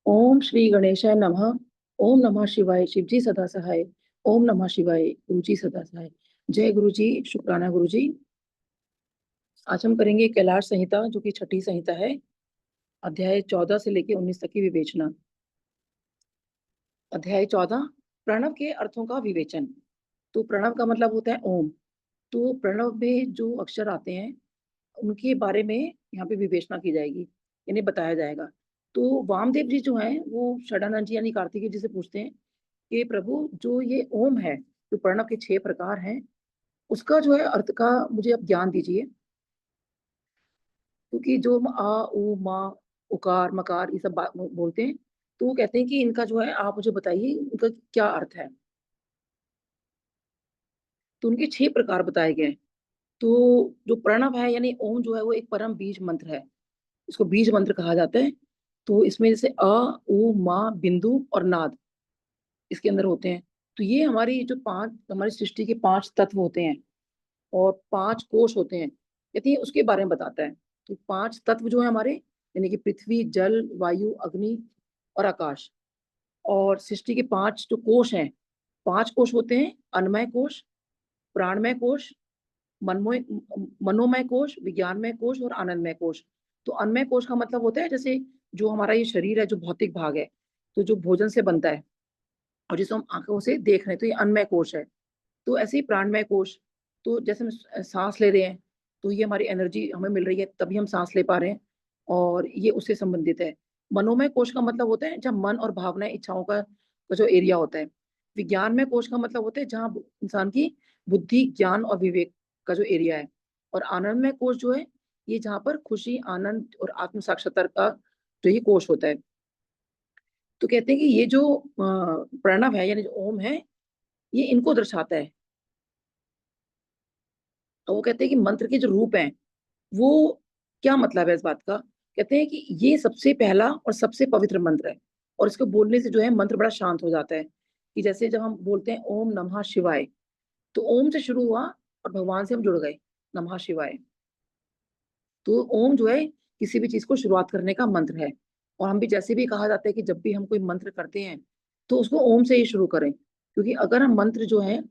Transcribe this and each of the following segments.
ओम श्री गणेशाय नमः। ओम नमः शिवाय। शिवजी सदा सहाय। ओम नमः शिवाय। गुरुजी सदा सहाय। जय गुरुजी। शुक्राना गुरुजी। आज हम करेंगे कैलाश संहिता, जो कि छठी संहिता है। अध्याय 14 से लेकर 19 तक की विवेचना। अध्याय 14, प्रणव के अर्थों का विवेचन। तो प्रणव का मतलब होता है ओम। तो प्रणव में जो अक्षर आते हैं उनके बारे में यहाँ पे विवेचना की जाएगी, इन्हें बताया जाएगा। तो वामदेव जी जो हैं वो षडानंद जी यानी कार्तिकेय जी से पूछते हैं कि प्रभु, जो ये ओम है, जो प्रणव के 6 प्रकार हैं, उसका जो है अर्थ का मुझे आप ज्ञान दीजिए। क्योंकि जो आ उ मा उकार मकार ये सब बोलते हैं, तो वो कहते हैं कि इनका जो है आप मुझे बताइए इनका क्या अर्थ है। तो उनके 6 प्रकार बताए गए हैं। तो जो प्रणव है यानी ओम जो है वो एक परम बीज मंत्र है। इसको बीज मंत्र कहा जाता है। तो इसमें जैसे अ उ मा बिंदु और नाद इसके अंदर होते हैं। तो ये हमारी जो पांच हमारी सृष्टि के 5 तत्व होते हैं और 5 कोश होते हैं, कहते हैं उसके बारे में बताता है। तो 5 तत्व जो है हमारे, यानी कि पृथ्वी, जल, वायु, अग्नि और आकाश। और सृष्टि के 5 जो कोश हैं, 5 कोश होते हैं: अन्नमय कोश, प्राणमय कोश, मनमय मनोमय कोश, विज्ञानमय कोश और आनंदमय कोश। तो अन्नमय कोश का मतलब होता है जैसे जो हमारा ये शरीर है, जो भौतिक भाग है, तो जो भोजन से बनता है और जिसको हम आंखों से देख रहे हैं, तो ये अन्नमय कोश है। तो ऐसे ही प्राणमय कोश, तो जैसे हम सांस ले रहे हैं, तो ये हमारी एनर्जी हमें मिल रही है तभी हम सांस ले पा रहे हैं, और ये उससे संबंधित है। मनोमय कोश का मतलब होता है जहाँ मन और भावनाएं, इच्छाओं का जो एरिया होता है। विज्ञानमय कोश का मतलब होता है जहाँ इंसान की बुद्धि, ज्ञान और विवेक का जो एरिया है। और आनंदमय कोश जो है, ये जहाँ पर खुशी, आनंद और आत्म साक्षात्कार का जो ये कोश होता है। तो कहते हैं कि ये जो प्रणव है यानी जो ओम है, ये इनको दर्शाता है। तो वो कहते हैं कि मंत्र के जो रूप हैं वो, क्या मतलब है इस बात का, कहते हैं कि ये सबसे पहला और सबसे पवित्र मंत्र है। और इसको बोलने से जो है मंत्र बड़ा शांत हो जाता है। कि जैसे जब हम बोलते हैं ओम नमः शिवाय, तो ओम से शुरू हुआ और भगवान से हम जुड़ गए, नमः शिवाय। तो ओम जो है किसी भी चीज को शुरुआत करने का मंत्र है। और हम भी जैसे भी कहा जाता है कि जब भी हम कोई मंत्र करते हैं तो उसको ओम से ही शुरू करें। क्योंकि अगर हम मंत्र जो है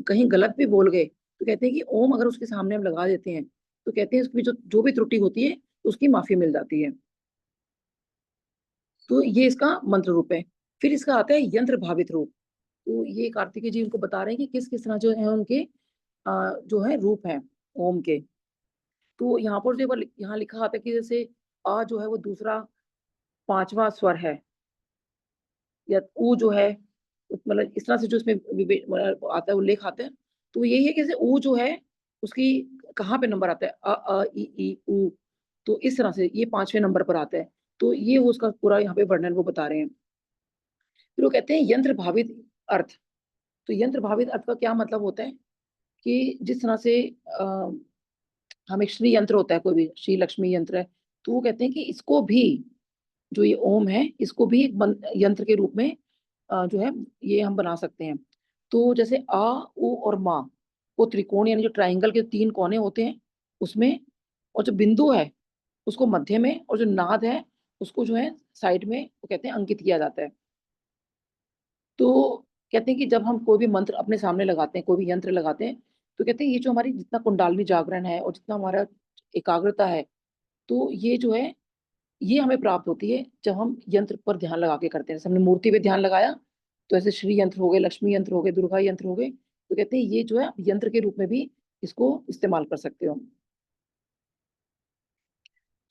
कहीं गलत भी बोल गए, तो कहते हैं कि ओम अगर उसके सामने हम लगा देते हैं, तो कहते हैं उसकी जो जो भी त्रुटि होती है उसकी माफी मिल जाती है। तो ये इसका मंत्र रूप है। फिर इसका आता है यंत्र भावित रूप। तो ये कार्तिकेय जी उनको बता रहे हैं कि किस किस तरह जो है उनके जो है रूप है ओम के। तो यहाँ पर जो यहाँ लिखा आता है कि जैसे आ जो है वो दूसरा 5वां स्वर है, या ऊ जो है, मतलब इस तरह से जो इसमें मतलब आता है, उल्लेख आता है। तो यही है कि जैसे ऊ जो है उसकी कहाँ पे नंबर आता है, अ ई ऊ। तो इस तरह से ये 5वें नंबर पर आता है। तो ये वो उसका पूरा यहाँ पे वर्णन वो बता रहे हैं। फिर वो कहते हैं यंत्र भावित अर्थ। तो यंत्र भावित अर्थ का क्या मतलब होता है कि जिस तरह से अ, हम एक श्री यंत्र होता है, कोई भी श्री लक्ष्मी यंत्र है, तो वो कहते हैं कि इसको भी, जो ये ओम है, इसको भी एक यंत्र के रूप में जो है ये हम बना सकते हैं। तो जैसे आ उ और मा, वो त्रिकोण यानी जो ट्राइंगल के 3 कोने होते हैं उसमें, और जो बिंदु है उसको मध्य में, और जो नाद है उसको जो है साइड में, वो कहते हैं अंकित किया जाता है। तो कहते हैं कि जब हम कोई भी मंत्र अपने सामने लगाते हैं, कोई भी यंत्र लगाते हैं, तो कहते हैं ये जो हमारी जितना कुंडालिनी जागरण है और जितना हमारा एकाग्रता है, तो ये जो है ये हमें प्राप्त होती है जब हम यंत्र पर ध्यान लगा के करते हैं। जैसे हमने मूर्ति पे ध्यान लगाया, तो ऐसे श्री यंत्र हो गए, लक्ष्मी यंत्र हो गए, दुर्गा यंत्र हो गए, तो कहते हैं ये जो है आप यंत्र के रूप में भी इसको इस्तेमाल कर सकते हो।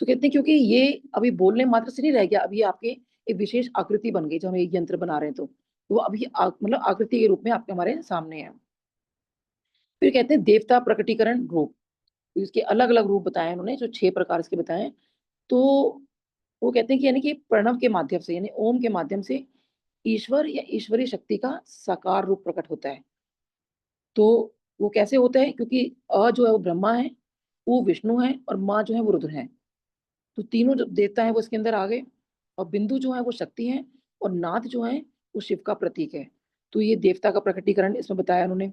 तो कहते हैं क्योंकि ये अभी बोलने मात्र से नहीं रह गया, अभी आपके एक विशेष आकृति बन गई। जब हम एक यंत्र बना रहे हैं तो वो अभी मतलब आकृति के रूप में आपके हमारे सामने है। फिर कहते हैं देवता प्रकटीकरण रूप। तो इसके अलग अलग रूप बताए हैं उन्होंने, जो 6 प्रकार इसके बताए हैं। तो वो कहते हैं कि यानी कि प्रणव के माध्यम से, यानी ओम के माध्यम से ईश्वर या ईश्वरीय शक्ति का साकार रूप प्रकट होता है। तो वो कैसे होता है, क्योंकि अ जो है वो ब्रह्मा है, वो विष्णु है, और माँ जो है वो रुद्र है। तो तीनों जो देवता है वो इसके अंदर आ गए। और बिंदु जो है वो शक्ति है, और नाद जो है वो शिव का प्रतीक है। तो ये देवता का प्रकटीकरण इसमें बताया उन्होंने।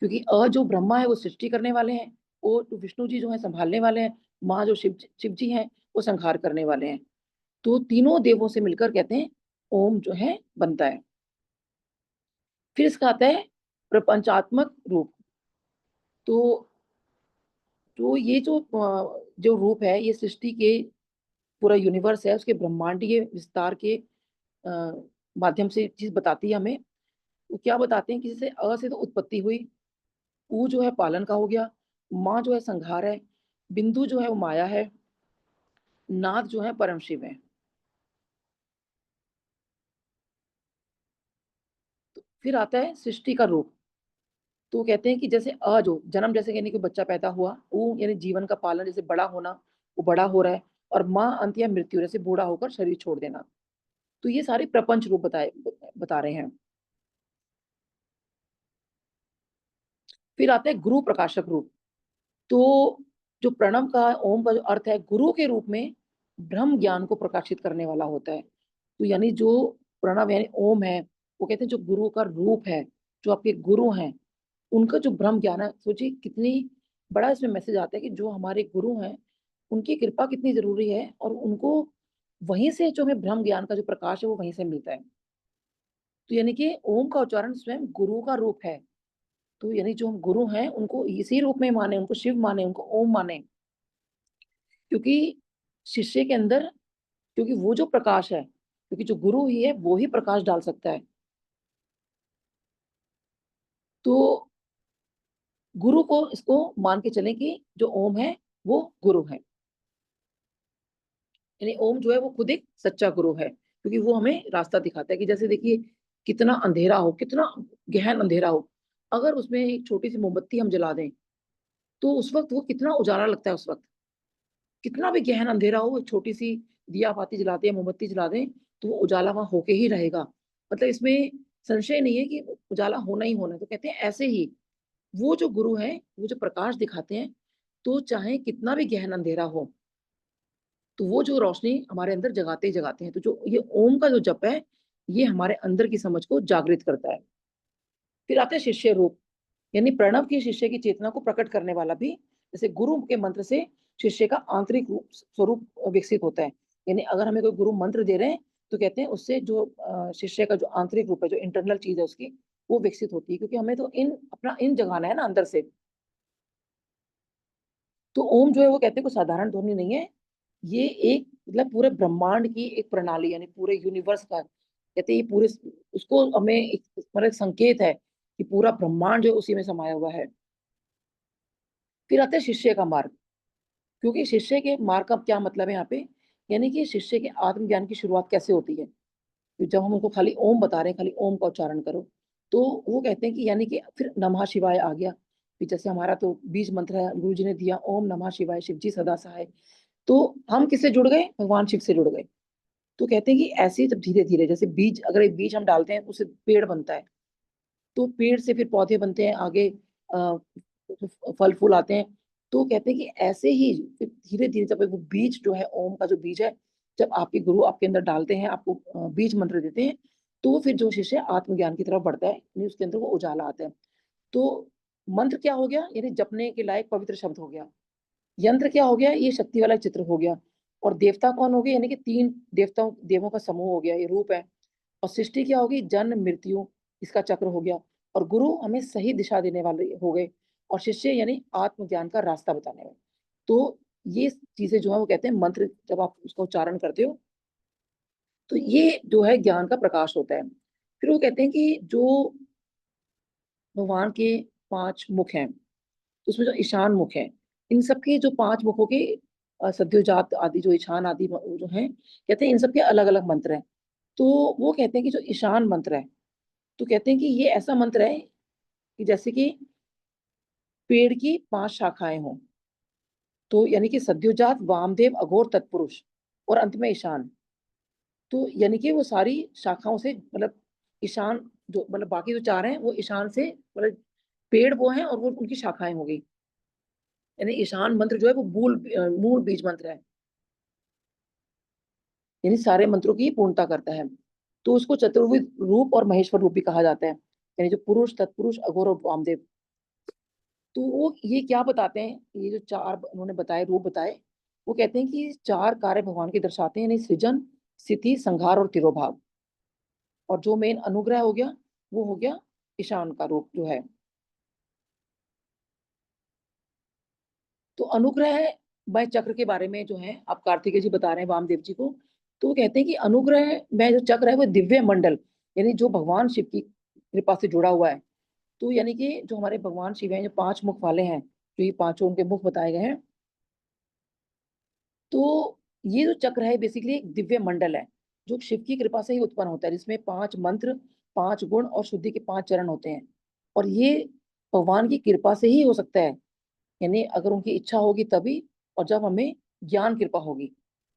क्योंकि जो ब्रह्मा है वो सृष्टि करने वाले हैं, वो जो विष्णु जी जो है संभालने वाले हैं, माँ जो शिव शिव जी हैं वो संहार करने वाले हैं। तो तीनों देवों से मिलकर कहते हैं ओम जो है बनता है। फिर इसका आता है प्रपंचात्मक रूप। तो ये जो रूप है, ये सृष्टि के पूरा यूनिवर्स है, उसके ब्रह्मांडीय विस्तार के अ, माध्यम से चीज बताती है हमें। वो क्या बताते हैं कि जैसे अ से तो उत्पत्ति हुई, ऊ जो है पालन का हो गया, माँ जो है संहार है, बिंदु जो है वो माया है, नाद जो है परम शिव है। तो फिर आता है सृष्टि का रूप। तो कहते हैं कि जैसे अ जो जन्म, जैसे यानी कि बच्चा पैदा हुआ, ऊ यानी जीवन का पालन, जैसे बड़ा होना, वो बड़ा हो रहा है, और माँ अंत या मृत्यु, जैसे बूढ़ा होकर शरीर छोड़ देना। तो ये सारे प्रपंच रूप बता रहे हैं। फिर आता है गुरु प्रकाशक रूप। तो जो प्रणव का, ओम का जो अर्थ है, गुरु के रूप में ब्रह्म ज्ञान को प्रकाशित करने वाला होता है। तो यानी जो प्रणव यानी ओम है, वो कहते हैं जो गुरु का रूप है, जो आपके गुरु हैं, उनका जो ब्रह्म ज्ञान है, सोचिए कितनी बड़ा इसमें मैसेज आता है कि जो हमारे गुरु हैं, उनकी कृपा कितनी जरूरी है, और उनको वहीं से जो हमें ब्रह्म ज्ञान का जो प्रकाश है वो वहीं से मिलता है। तो यानी कि ओम का उच्चारण स्वयं गुरु का रूप है। तो यानी जो हम गुरु हैं उनको इसी रूप में माने, उनको शिव माने, उनको ओम माने, क्योंकि शिष्य के अंदर, क्योंकि वो जो प्रकाश है, क्योंकि जो गुरु ही है वो ही प्रकाश डाल सकता है। तो गुरु को इसको मान के चलें कि जो ओम है वो गुरु है, यानी ओम जो है वो खुद एक सच्चा गुरु है, क्योंकि वो हमें रास्ता दिखाता है। कि जैसे देखिए, कितना अंधेरा हो, कितना गहन अंधेरा हो, अगर उसमें एक छोटी सी मोमबत्ती हम जला दें, तो उस वक्त वो कितना उजाला लगता है। उस वक्त कितना भी गहन अंधेरा हो, एक छोटी सी दिया बाती जलाते हैं, मोमबत्ती जला दें, तो वो उजाला वहां होके ही रहेगा। मतलब इसमें संशय नहीं है कि उजाला होना ही होना है। तो कहते हैं ऐसे ही वो जो गुरु है, वो जो प्रकाश दिखाते हैं, तो चाहे कितना भी गहन अंधेरा हो, तो वो जो रोशनी हमारे अंदर जगाते ही जगाते हैं। तो जो ये ओम का जो जप है, ये हमारे अंदर की समझ को जागृत करता है। फिर आते हैं शिष्य रूप, यानी प्रणव की शिष्य की चेतना को प्रकट करने वाला भी। जैसे गुरु के मंत्र से शिष्य का आंतरिक रूप स्वरूप विकसित होता है। यानी अगर हमें कोई गुरु मंत्र दे रहे हैं, तो कहते हैं उससे जो शिष्य का जो आंतरिक रूप है, जो इंटरनल चीज है उसकी, वो विकसित होती है। क्योंकि हमें तो इन जगाना है ना अंदर से। तो ओम जो है वो कहते हैं कोई साधारण ध्वनि नहीं है, ये एक मतलब पूरे ब्रह्मांड की एक प्रणाली, यानी पूरे यूनिवर्स का, कहते हैं ये पूरे, उसको हमें एक मतलब एक संकेत है कि पूरा ब्रह्मांड जो है उसी में समाया हुआ है। फिर आता है शिष्य का मार्ग। क्योंकि शिष्य के मार्ग का क्या मतलब है यहाँ पे, यानी कि शिष्य के आत्मज्ञान की शुरुआत कैसे होती है। तो जब हम उनको खाली ओम बता रहे हैं, खाली ओम का उच्चारण करो, तो वो कहते हैं कि यानी कि फिर नमः शिवाय आ गया। फिर जैसे हमारा तो बीज मंत्र है, गुरु जी ने दिया ओम नमः शिवाय, शिव जी सदा सहाय। तो हम किससे जुड़ गए, भगवान शिव से जुड़ गए। तो कहते हैं कि ऐसे ही जब धीरे धीरे, जैसे बीज, अगर एक बीज हम डालते हैं उससे पेड़ बनता है, तो पेड़ से फिर पौधे बनते हैं, आगे फल फूल आते हैं। तो कहते हैं कि ऐसे ही फिर धीरे धीरे जब वो बीज जो है, ओम का जो बीज है, जब आपके गुरु आपके अंदर डालते हैं, आपको बीज मंत्र देते हैं, तो फिर जो शिष्य आत्मज्ञान की तरफ बढ़ता है, यानी उसके अंदर वो उजाला आता है। तो मंत्र क्या हो गया, यानी जपने के लायक पवित्र शब्द हो गया। यंत्र क्या हो गया, ये शक्ति वाला चित्र हो गया। और देवता कौन हो गए, यानी कि तीन देवताओं देवों का समूह हो गया, ये रूप है। और सृष्टि क्या होगी, जन्म मृत्यु, इसका चक्र हो गया। और गुरु हमें सही दिशा देने वाले हो गए, और शिष्य यानी आत्मज्ञान का रास्ता बताने वाले। तो ये चीजें जो है वो कहते हैं मंत्र, जब आप उसका उच्चारण करते हो, तो ये जो है ज्ञान का प्रकाश होता है। फिर वो कहते हैं कि जो भगवान के पांच मुख हैं, तो उसमें जो ईशान मुख है, इन सबके जो पांच मुखों के सद्योजात आदि, जो ईशान आदि जो हैं, कहते हैं इन सबके अलग अलग मंत्र हैं। तो वो कहते हैं कि जो ईशान मंत्र है, तो कहते हैं कि ये ऐसा मंत्र है कि जैसे कि पेड़ की पांच शाखाएं हों। तो यानी कि सद्योजात, वामदेव, अघोर, तत्पुरुष, और अंत में ईशान। तो यानी कि वो सारी शाखाओं से मतलब ईशान, जो मतलब बाकी जो चार हैं वो ईशान से मतलब पेड़ वो हैं, और वो उनकी शाखाएं हो गई। यानी ईशान मंत्र जो है वो मूल बीज मंत्र है, यानी सारे मंत्रों की पूर्णता करता है। तो उसको चतुर्विध रूप और महेश्वर रूप भी कहा जाता है, यानी जो पुरुष, तत्पुरुष, अघोर और वामदेव। तो वो ये क्या बताते हैं, ये जो चार उन्होंने बताए, रूप बताए, वो कहते हैं कि 4 कार्य भगवान के दर्शाते हैं, यानी सृजन, स्थिति, संहार और तिरोभाव। और जो मेन अनुग्रह हो गया वो हो गया ईशान का रूप जो है। तो अनुग्रह मय चक्र के बारे में जो है आप कार्तिकेय जी बता रहे हैं वामदेव जी को। तो वो कहते हैं कि अनुग्रह में जो चक्र है वो दिव्य मंडल, यानी जो भगवान शिव की कृपा से जुड़ा हुआ है। तो यानी कि जो हमारे भगवान शिव हैं, जो 5 मुख वाले हैं, जो ये पांचों उनके मुख बताए गए हैं, तो ये जो चक्र है बेसिकली एक दिव्य मंडल है जो शिव की कृपा से ही उत्पन्न होता है, जिसमें 5 मंत्र, 5 गुण और शुद्धि के 5 चरण होते हैं। और ये भगवान की कृपा से ही हो सकता है, यानी अगर उनकी इच्छा होगी तभी, और जब हमें ज्ञान कृपा होगी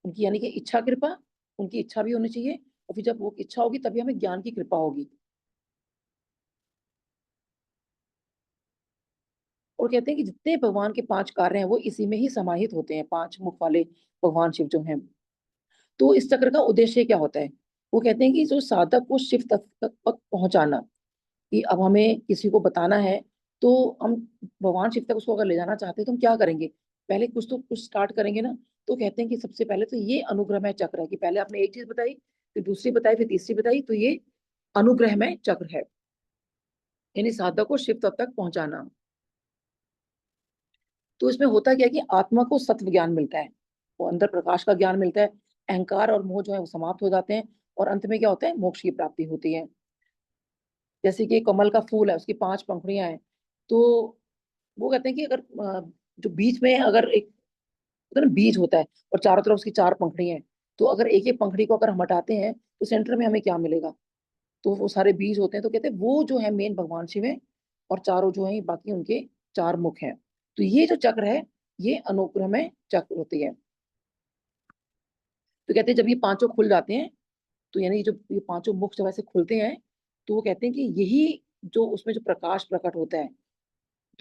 उनकी, यानी कि इच्छा कृपा, उनकी इच्छा भी होनी चाहिए, और फिर जब वो इच्छा होगी तभी हमें ज्ञान की कृपा होगी। और कहते हैं कि जितने भगवान के 5 कार्य हैं वो इसी में ही समाहित होते हैं, 5 मुख वाले भगवान शिव जो हैं। तो इस चक्र का उद्देश्य क्या होता है? वो कहते हैं कि जो साधक को शिव तक पहुंचाना, कि अब हमें किसी को बताना है, तो हम भगवान शिव तक उसको अगर ले जाना चाहते हैं तो हम क्या करेंगे? पहले कुछ तो कुछ स्टार्ट करेंगे ना। तो कहते हैं कि सबसे पहले तो ये अनुग्रहमय चक्र है, कि पहले आपने एक चीज बताई, फिर दूसरी बताई, फिर तीसरी बताई, तो ये अनुग्रहमय चक्र है, यानी साधक को शिव तक पहुंचाना। तो इसमें होता क्या है कि आत्मा को सत्व ज्ञान मिलता है, वो अंदर प्रकाश का ज्ञान मिलता है, अहंकार और मोह जो है वो समाप्त हो जाते हैं, और अंत में क्या होता है? मोक्ष की प्राप्ति होती है। जैसे कि कमल का फूल है, उसकी 5 पंखुड़ियां हैं। तो वो कहते हैं कि अगर जो बीच में अगर एक होता है ना, बीज होता है, और चारों तरफ उसकी 4 पंखुड़ियां हैं, तो अगर एक एक पंखुड़ी को अगर हम हटाते हैं तो सेंटर में हमें क्या मिलेगा? तो वो सारे बीज होते हैं। तो कहते हैं वो जो है मेन भगवान शिव है, और चारों जो है बाकी उनके 4 मुख हैं। तो ये जो चक्र है ये अनुक्रम में चक्र होती है। तो कहते हैं जब ये पांचों खुल जाते हैं, तो यानी जो ये पांचों मुख जब ऐसे खुलते हैं, तो वो कहते हैं कि यही जो उसमें जो प्रकाश प्रकट होता है,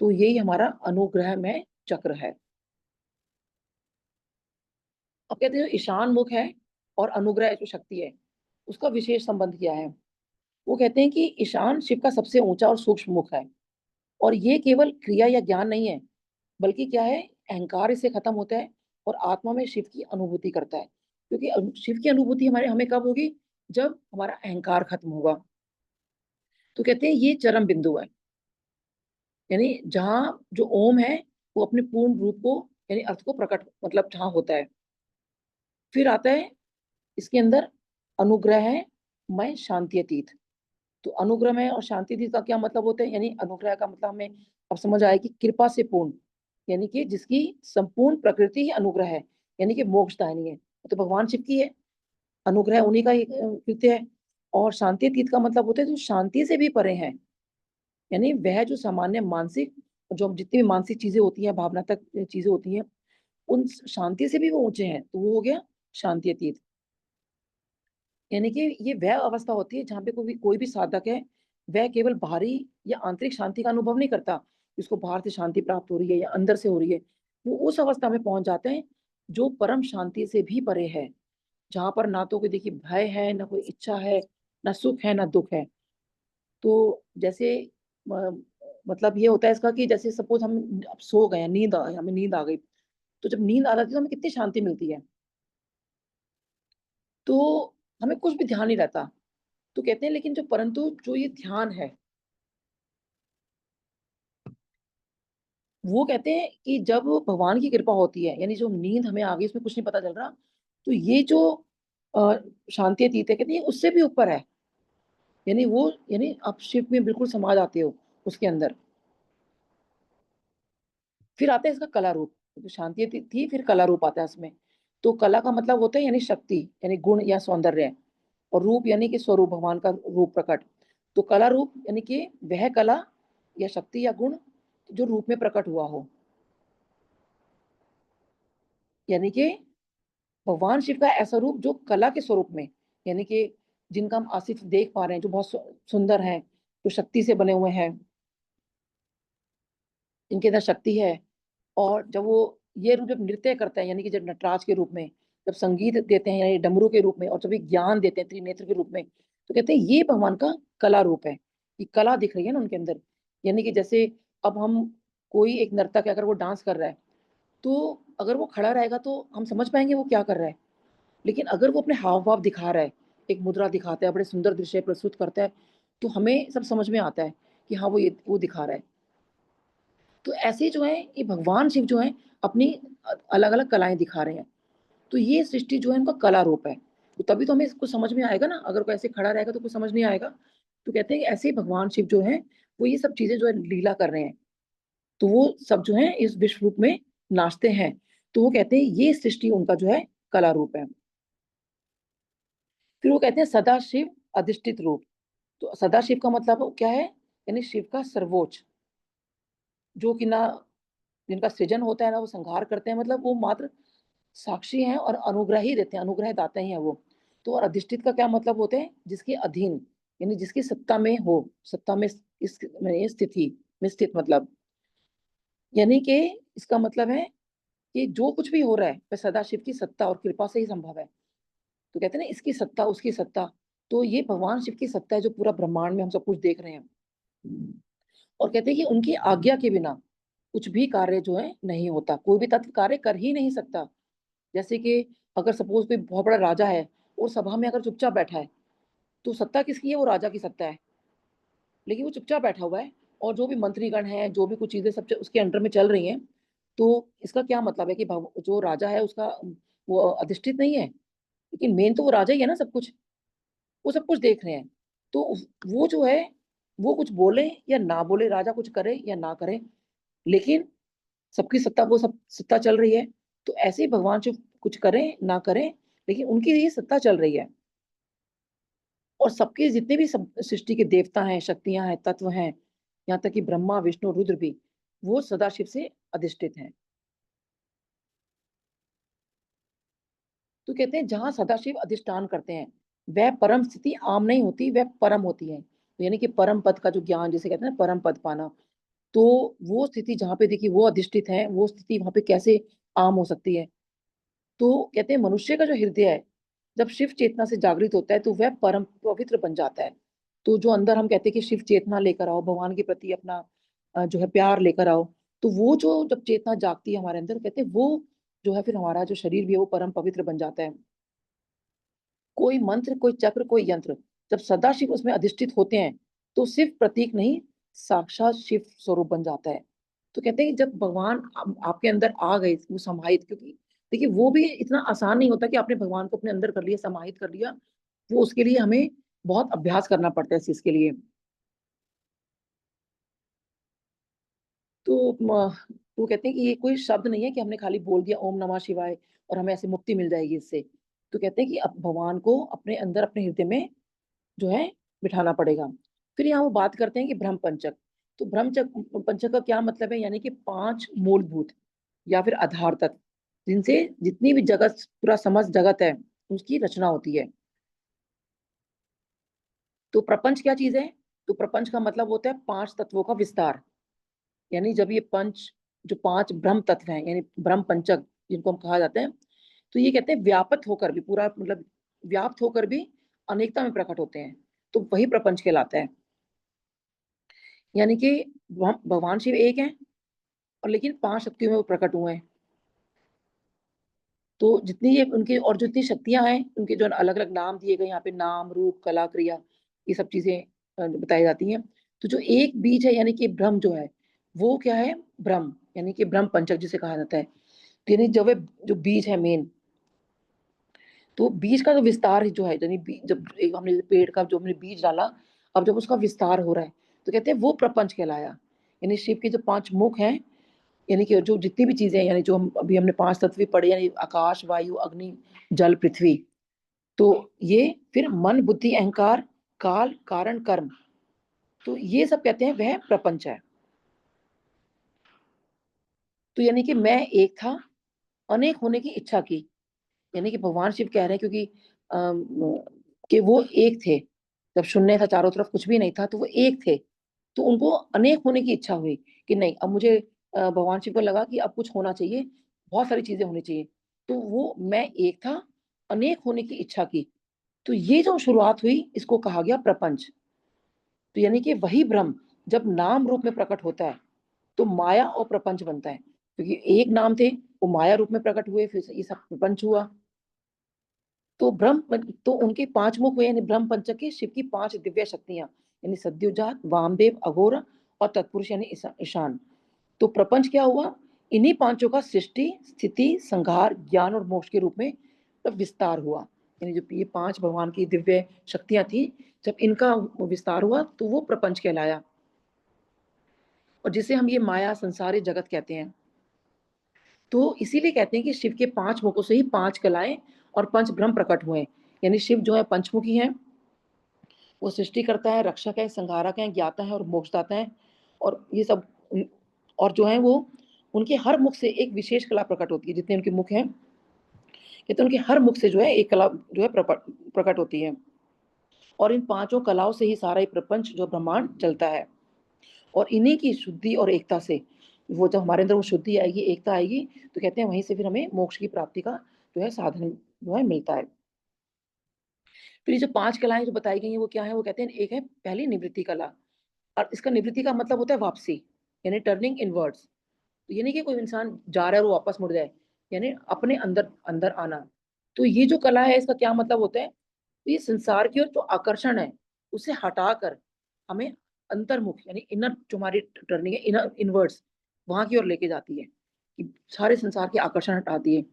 तो यही हमारा अनुग्रह में चक्र है। अब कहते हैं जो ईशान मुख है और अनुग्रह जो शक्ति है, उसका विशेष संबंध क्या है? वो कहते हैं कि ईशान शिव का सबसे ऊंचा और सूक्ष्म मुख है, और ये केवल क्रिया या ज्ञान नहीं है, बल्कि क्या है, अहंकार इससे खत्म होता है और आत्मा में शिव की अनुभूति करता है। क्योंकि शिव की अनुभूति हमारे हमें कब होगी? जब हमारा अहंकार खत्म होगा। तो कहते हैं ये चरम बिंदु है, यानी जहाँ जो ओम है वो अपने पूर्ण रूप को, यानी अर्थ को प्रकट, मतलब जहाँ होता है। फिर आता है इसके अंदर अनुग्रह है, मैं शांति अतीत। तो अनुग्रह है और शांति अतीत का क्या मतलब होता है? यानी अनुग्रह का मतलब हमें अब समझ आया कि कृपा से पूर्ण, यानी कि जिसकी संपूर्ण प्रकृति ही अनुग्रह है, यानी कि मोक्षदायिनी है, तो भगवान शिव की है, अनुग्रह उन्हीं का ही कृत्य है। और शांति अतीत का मतलब होता है जो शांति से भी परे है, यानी वह जो सामान्य मानसिक, जो जितनी भी मानसिक चीजें होती हैं, भावनात्मक चीजें होती हैं, उन शांति से भी वो ऊंचे हैं, तो वो हो गया शांति अतीत। यानी कि ये वह अवस्था होती है जहाँ पे कोई भी साधक है, वह केवल बाहरी या आंतरिक शांति का अनुभव नहीं करता, जिसको बाहर से शांति प्राप्त हो रही है या अंदर से हो रही है, वो उस अवस्था में पहुंच जाते हैं जो परम शांति से भी परे है, जहां पर ना तो कोई देखिए भय है, ना कोई इच्छा है, ना सुख है, ना दुख है। तो जैसे मतलब ये होता है इसका कि जैसे सपोज हम अब सो गए, हमें नींद आ गई, तो जब नींद आ जाती है तो हमें कितनी शांति मिलती है, तो हमें कुछ भी ध्यान नहीं रहता। तो कहते हैं लेकिन जो परंतु जो ये ध्यान है, वो कहते हैं कि जब भगवान की कृपा होती है, यानी जो नींद हमें आ गई उसमें कुछ नहीं पता चल रहा, तो ये जो अ, शांति अतीत है, कहते हैं उससे भी ऊपर है, यानी वो, यानी आप शिव में बिल्कुल समा जाते हो उसके अंदर। फिर आता है इसका कला रूप। तो शांति थी, फिर कला रूप आता है इसमें। तो कला का मतलब होता है यानी शक्ति, यानी गुण या सौंदर्य, और रूप यानी कि स्वरूप, भगवान का रूप प्रकट। तो कला रूप यानी कि वह कला या शक्ति या गुण जो रूप में प्रकट हुआ हो, यानी कि भगवान शिव का ऐसा रूप जो कला के स्वरूप में, यानी कि जिनका हम आसिफ देख पा रहे हैं, जो बहुत सुंदर हैं, जो शक्ति से बने हुए हैं, इनके अंदर शक्ति है। और जब वो ये रूप जब नृत्य करते हैं, यानी कि जब नटराज के रूप में, जब संगीत देते हैं यानी डमरू के रूप में, और जब ये ज्ञान देते हैं त्रिनेत्र के रूप में, तो कहते हैं ये भगवान का कला रूप है, कि कला दिख रही है ना उनके अंदर। यानी कि जैसे अब हम कोई एक नर्तक है, अगर वो डांस कर रहा है, तो अगर वो खड़ा रहेगा तो हम समझ पाएंगे वो क्या कर रहा है, लेकिन अगर वो अपने हाव भाव दिखा रहा है, एक मुद्रा दिखाता है, बड़े सुंदर दृश्य प्रस्तुत करता है, तो हमें सब समझ में आता है कि हाँ वो दिखा रहा है। तो ऐसे जो है ये भगवान शिव जो है अपनी अलग अलग कलाएं दिखा रहे हैं। तो ये सृष्टि जो है उनका कला रूप है। तो तभी तो हमें कुछ समझ में आएगा ना, अगर कोई ऐसे खड़ा रहेगा तो कुछ समझ नहीं आएगा। तो कहते हैं कि ऐसे ही भगवान शिव जो है वो ये सब चीजें जो है लीला कर रहे हैं, तो वो सब जो है इस विश्व रूप में नाचते हैं। तो वो कहते हैं ये सृष्टि उनका जो है कला रूप है। फिर वो कहते हैं सदा शिव अधिष्ठित रूप। तो सदा शिव का मतलब क्या है, यानी शिव का सर्वोच्च, जो कि ना जिनका सृजन होता है ना वो संहार करते हैं, मतलब वो मात्र साक्षी हैं और अनुग्रह ही देते हैं, अनुग्रह दाते ही हैं वो। तो और अधिष्ठित का क्या मतलब होते हैं, जिसके अधीन, यानी जिसकी सत्ता में हो, सत्ता में इस में स्थिति में स्थित, मतलब यानी कि इसका मतलब है कि जो कुछ भी हो रहा है वह सदाशिव की सत्ता और कृपा से ही संभव है। तो कहते हैं ना इसकी सत्ता उसकी सत्ता, तो ये भगवान शिव की सत्ता है जो पूरा ब्रह्मांड में हम सब कुछ देख रहे हैं। और कहते हैं कि उनकी आज्ञा के बिना कुछ भी कार्य जो है नहीं होता, कोई भी तत्व कार्य कर ही नहीं सकता। जैसे कि अगर सपोज कोई बहुत बड़ा राजा है और सभा में अगर चुपचाप बैठा है, तो सत्ता किसकी है, वो राजा की सत्ता है, लेकिन वो चुपचाप बैठा हुआ है और जो भी मंत्रीगण हैं, जो भी कुछ चीजें सब उसके अंडर में चल रही हैं। तो इसका क्या मतलब है कि जो राजा है उसका वो अधिष्ठित नहीं है, लेकिन मेन तो वो राजा ही है ना, सब कुछ वो सब कुछ देख रहे हैं। तो वो जो है वो कुछ बोले या ना बोले, राजा कुछ करे या ना करे, लेकिन सबकी सत्ता, वो सब सत्ता चल रही है। तो ऐसे ही भगवान शिव कुछ करें ना करें, लेकिन उनकी ये सत्ता चल रही है। और सबके जितने भी सब सृष्टि के देवता हैं, शक्तियां हैं, तत्व हैं, यहाँ तक कि ब्रह्मा विष्णु रुद्र भी, वो सदाशिव से अधिष्ठित हैं। तो कहते हैं जहां सदाशिव अधिष्ठान करते हैं वह परम स्थिति आम नहीं होती, वह परम होती है। तो यानी कि परम पद का जो ज्ञान, जिसे कहते हैं ना परम पद पाना, तो वो स्थिति जहाँ पे देखिए वो अधिष्ठित है, वो स्थिति वहां पे कैसे आम हो सकती है। तो कहते हैं मनुष्य का जो हृदय है जब शिव चेतना से जागृत होता है तो वह परम पवित्र बन जाता है। तो जो अंदर हम कहते हैं कि शिव चेतना लेकर आओ, भगवान के प्रति अपना जो है प्यार लेकर आओ, तो वो जो जब चेतना जागती है हमारे अंदर, कहते हैं वो जो है फिर हमारा जो शरीर भी है वो परम पवित्र बन जाता है। कोई मंत्र, कोई चक्र, कोई यंत्र जब सदाशिव उसमें अधिष्ठित होते हैं तो सिर्फ प्रतीक नहीं, साक्षात शिव स्वरूप बन जाता है। तो कहते हैं कि जब भगवान आपके अंदर आ गए वो समाहित, क्योंकि देखिए वो भी इतना आसान नहीं होता कि आपने भगवान को अपने अंदर कर लिया, समाहित कर लिया। वो उसके लिए हमें बहुत अभ्यास करना पड़ता है इस चीज के लिए। तो वो कहते हैं कि ये कोई शब्द नहीं है कि हमने खाली बोल दिया ओम नमः शिवाय और हमें ऐसे मुक्ति मिल जाएगी इससे। तो कहते हैं कि अब भगवान को अपने अंदर अपने हृदय में जो है बिठाना पड़ेगा। फिर यहाँ वो बात करते हैं कि ब्रह्म पंचक। तो पंचक का क्या मतलब है, यानी कि पांच मूलभूत या फिर आधार तत्व, जिनसे जितनी भी जगत, पूरा समस्त जगत है, उसकी रचना होती है। तो प्रपंच क्या चीज है, तो प्रपंच का मतलब होता है पांच तत्वों का विस्तार। यानी जब ये पंच, जो पांच ब्रह्म तत्व हैं, यानी ब्रह्म पंचक जिनको हम कहा जाते हैं, तो ये कहते हैं व्यापक होकर भी, पूरा मतलब व्याप्त होकर भी अनेकता में प्रकट होते हैं, तो वही प्रपंच कहलाता है। यानी कि भगवान शिव एक हैं और लेकिन पांच शक्तियों में वो प्रकट हुए हैं। तो जितनी ये उनकी और जितनी शक्तियां हैं, उनके जो अलग अलग नाम दिए गए यहाँ पे, नाम रूप कला क्रिया, ये सब चीजें बताई जाती हैं। तो जो एक बीज है यानी कि ब्रह्म जो है, वो क्या है, ब्रह्म यानी कि ब्रह्म पंचक जिसे कहा जाता है। तो यानी जब जो बीज है मेन, तो बीज का जो विस्तार जो है, यानी जब एक हमने पेड़ का जो हमने बीज डाला, अब जब उसका विस्तार हो रहा है, तो कहते हैं वो प्रपंच कहलाया। यानी शिव के जो पांच मुख हैं, यानी कि जो जितनी भी चीजें हैं, यानी जो हम अभी हमने पांच तत्व भी पढ़े, यानी आकाश वायु अग्नि जल पृथ्वी, तो ये फिर मन बुद्धि अहंकार काल कारण कर्म, तो ये सब कहते हैं वह प्रपंच है। तो यानी कि मैं एक था, अनेक होने की इच्छा की, यानी कि भगवान शिव कह रहे हैं, क्योंकि कि वो एक थे, जब शून्य था चारों तरफ कुछ भी नहीं था तो वो एक थे। तो उनको अनेक होने की इच्छा हुई कि नहीं, अब मुझे भगवान शिव को लगा कि अब कुछ होना चाहिए, बहुत सारी चीजें होनी चाहिए। तो वो मैं एक था, अनेक होने की इच्छा की। तो ये जो शुरुआत हुई इसको कहा गया प्रपंच। तो यानी कि वही ब्रह्म जब नाम रूप में प्रकट होता है तो माया और प्रपंच बनता है, क्योंकि एक नाम थे वो माया रूप में प्रकट हुए, फिर ये सब प्रपंच हुआ। तो तो उनके 5 मुख हुए, यानी ब्रह्म पंचक के शिव की 5 दिव्य शक्तियां, यानी सद्योजात, वामदेव, अघोर और तत्पुरुष यानी ईशान। तो प्रपंच क्या हुआ? इन्हीं पांचों का सृष्टि, स्थिति, संहार, ज्ञान और मोक्ष के रूप में तब विस्तार हुआ। यानी जो ये 5 भगवान की दिव्य शक्तियां थी, जब इनका विस्तार हुआ तो वो प्रपंच कहलाया, और जिसे हम ये माया, संसार, जगत कहते हैं। तो इसीलिए कहते हैं कि शिव के 5 मुखों से ही 5 कलाएं और 5 ब्रह्म प्रकट हुए। यानी शिव जो है पंचमुखी है, वो सृष्टि करता है, रक्षक है, संहारक है, ज्ञाता है और मोक्षदाता है। और ये सब और जो है वो उनके हर मुख से एक विशेष कला प्रकट होती है। जितने उनके मुख हैं, कहते हैं उनके हर मुख से जो है एक कला जो है प्रकट होती है। और इन 5 कलाओं से ही सारा ये प्रपंच जो ब्रह्मांड चलता है। और इन्हीं की शुद्धि और एकता से, वो जब हमारे अंदर वो शुद्धि आएगी, एकता आएगी, तो कहते हैं वहीं से फिर हमें मोक्ष की प्राप्ति का जो है साधन जो है मिलता है। फिर ये जो 5 कलाएं जो बताई गई हैं वो क्या है? वो कहते हैं एक है पहली निवृत्ति कला। और इसका निवृत्ति का मतलब होता है वापसी, यानी टर्निंग इनवर्ड्स। तो ये नहीं कि कोई इंसान जा रहा है और वो वापस मुड़ जाए, यानी अपने अंदर अंदर आना। तो ये जो कला है, इसका क्या मतलब होता है? तो ये संसार की ओर जो आकर्षण है उसे हटाकर हमें अंतर्मुख, यानी इनर, जो हमारी टर्निंग है इनर इनवर्ड्स, वहां की ओर लेके जाती है, कि सारे संसार के आकर्षण हटाती है।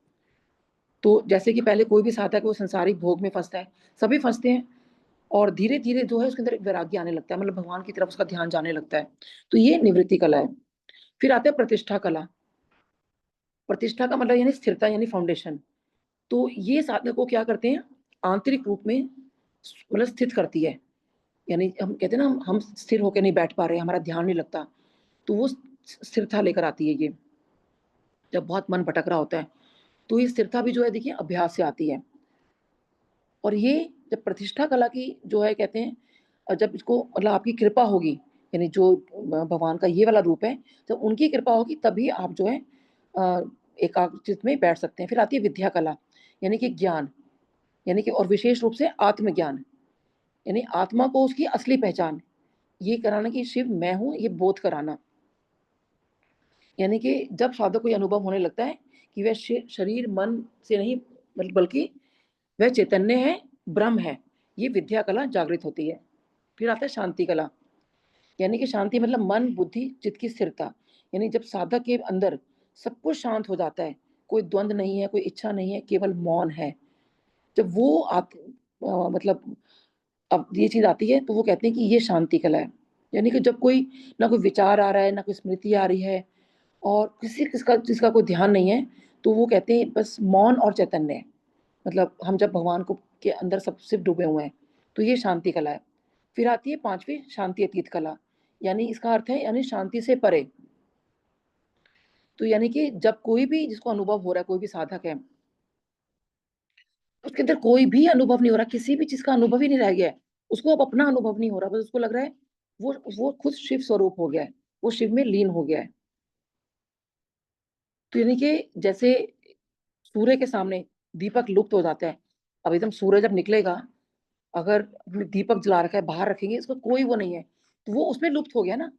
तो जैसे कि पहले कोई भी साधक है वो संसारिक भोग में फंसता है, सभी फंसते हैं, और धीरे धीरे जो है उसके अंदर एक वैराग्य आने लगता है, मतलब भगवान की तरफ उसका ध्यान जाने लगता है। तो ये निवृत्ति कला है। फिर आते हैं प्रतिष्ठा कला। प्रतिष्ठा का मतलब यानी स्थिरता, यानी फाउंडेशन। तो ये साधक को क्या करते हैं? आंतरिक रूप में मतलब स्थित करती है। यानी हम कहते हैं ना, हम स्थिर होकर नहीं बैठ पा रहे, हमारा ध्यान नहीं लगता, तो वो स्थिरता लेकर आती है ये। जब बहुत मन भटक रहा होता है, तो ये स्थिरता भी जो है देखिए अभ्यास से आती है। और ये जब प्रतिष्ठा कला की जो है कहते हैं, जब इसको मतलब आपकी कृपा होगी, यानी जो भगवान का ये वाला रूप है, जब उनकी कृपा होगी तभी आप जो है एकाग्रचित में बैठ सकते हैं। फिर आती है विद्या कला, यानी कि ज्ञान, यानी कि और विशेष रूप से आत्मज्ञान, यानी आत्मा को उसकी असली पहचान ये कराना कि शिव मैं हूं, ये बोध कराना। यानी कि जब साधक को ये अनुभव होने लगता है कि वह शरीर मन से नहीं, बल्कि वह चैतन्य है, ब्रह्म है, ये विद्या कला जागृत होती है। फिर आता है शांति कला, यानी कि शांति मतलब मन, बुद्धि, चित्त की स्थिरता। यानी जब साधक के अंदर सब कुछ शांत हो जाता है, कोई द्वंद्व नहीं है, कोई इच्छा नहीं है, केवल मौन है, जब वो मतलब अब ये चीज आती है, तो वो कहते हैं कि ये शांति कला है। यानी कि जब कोई ना कोई विचार आ रहा है, ना कोई स्मृति आ रही है, और किसी किसका जिसका कोई ध्यान नहीं है, तो वो कहते हैं बस मौन और चैतन्य है। मतलब हम जब भगवान को के अंदर सब सिर्फ डूबे हुए हैं, तो ये शांति कला है। फिर आती है 5वीं शांति अतीत कला, यानी इसका अर्थ है यानी शांति से परे। तो यानी कि जब कोई भी जिसको अनुभव हो रहा है, कोई भी साधक है, उसके अंदर कोई भी अनुभव नहीं हो रहा, किसी भी चीज का अनुभव ही नहीं रह गया है, उसको अब अपना अनुभव नहीं हो रहा, बस उसको लग रहा है वो खुद शिव स्वरूप हो गया है, वो शिव में लीन हो गया है। तो यानी कि जैसे सूर्य के सामने दीपक लुप्त हो जाता है, अब एकदम सूर्य जब निकलेगा, अगर हमने दीपक जला रखा है, बाहर रखेंगे, इसका कोई वो नहीं है, तो वो उसमें लुप्त हो गया ना,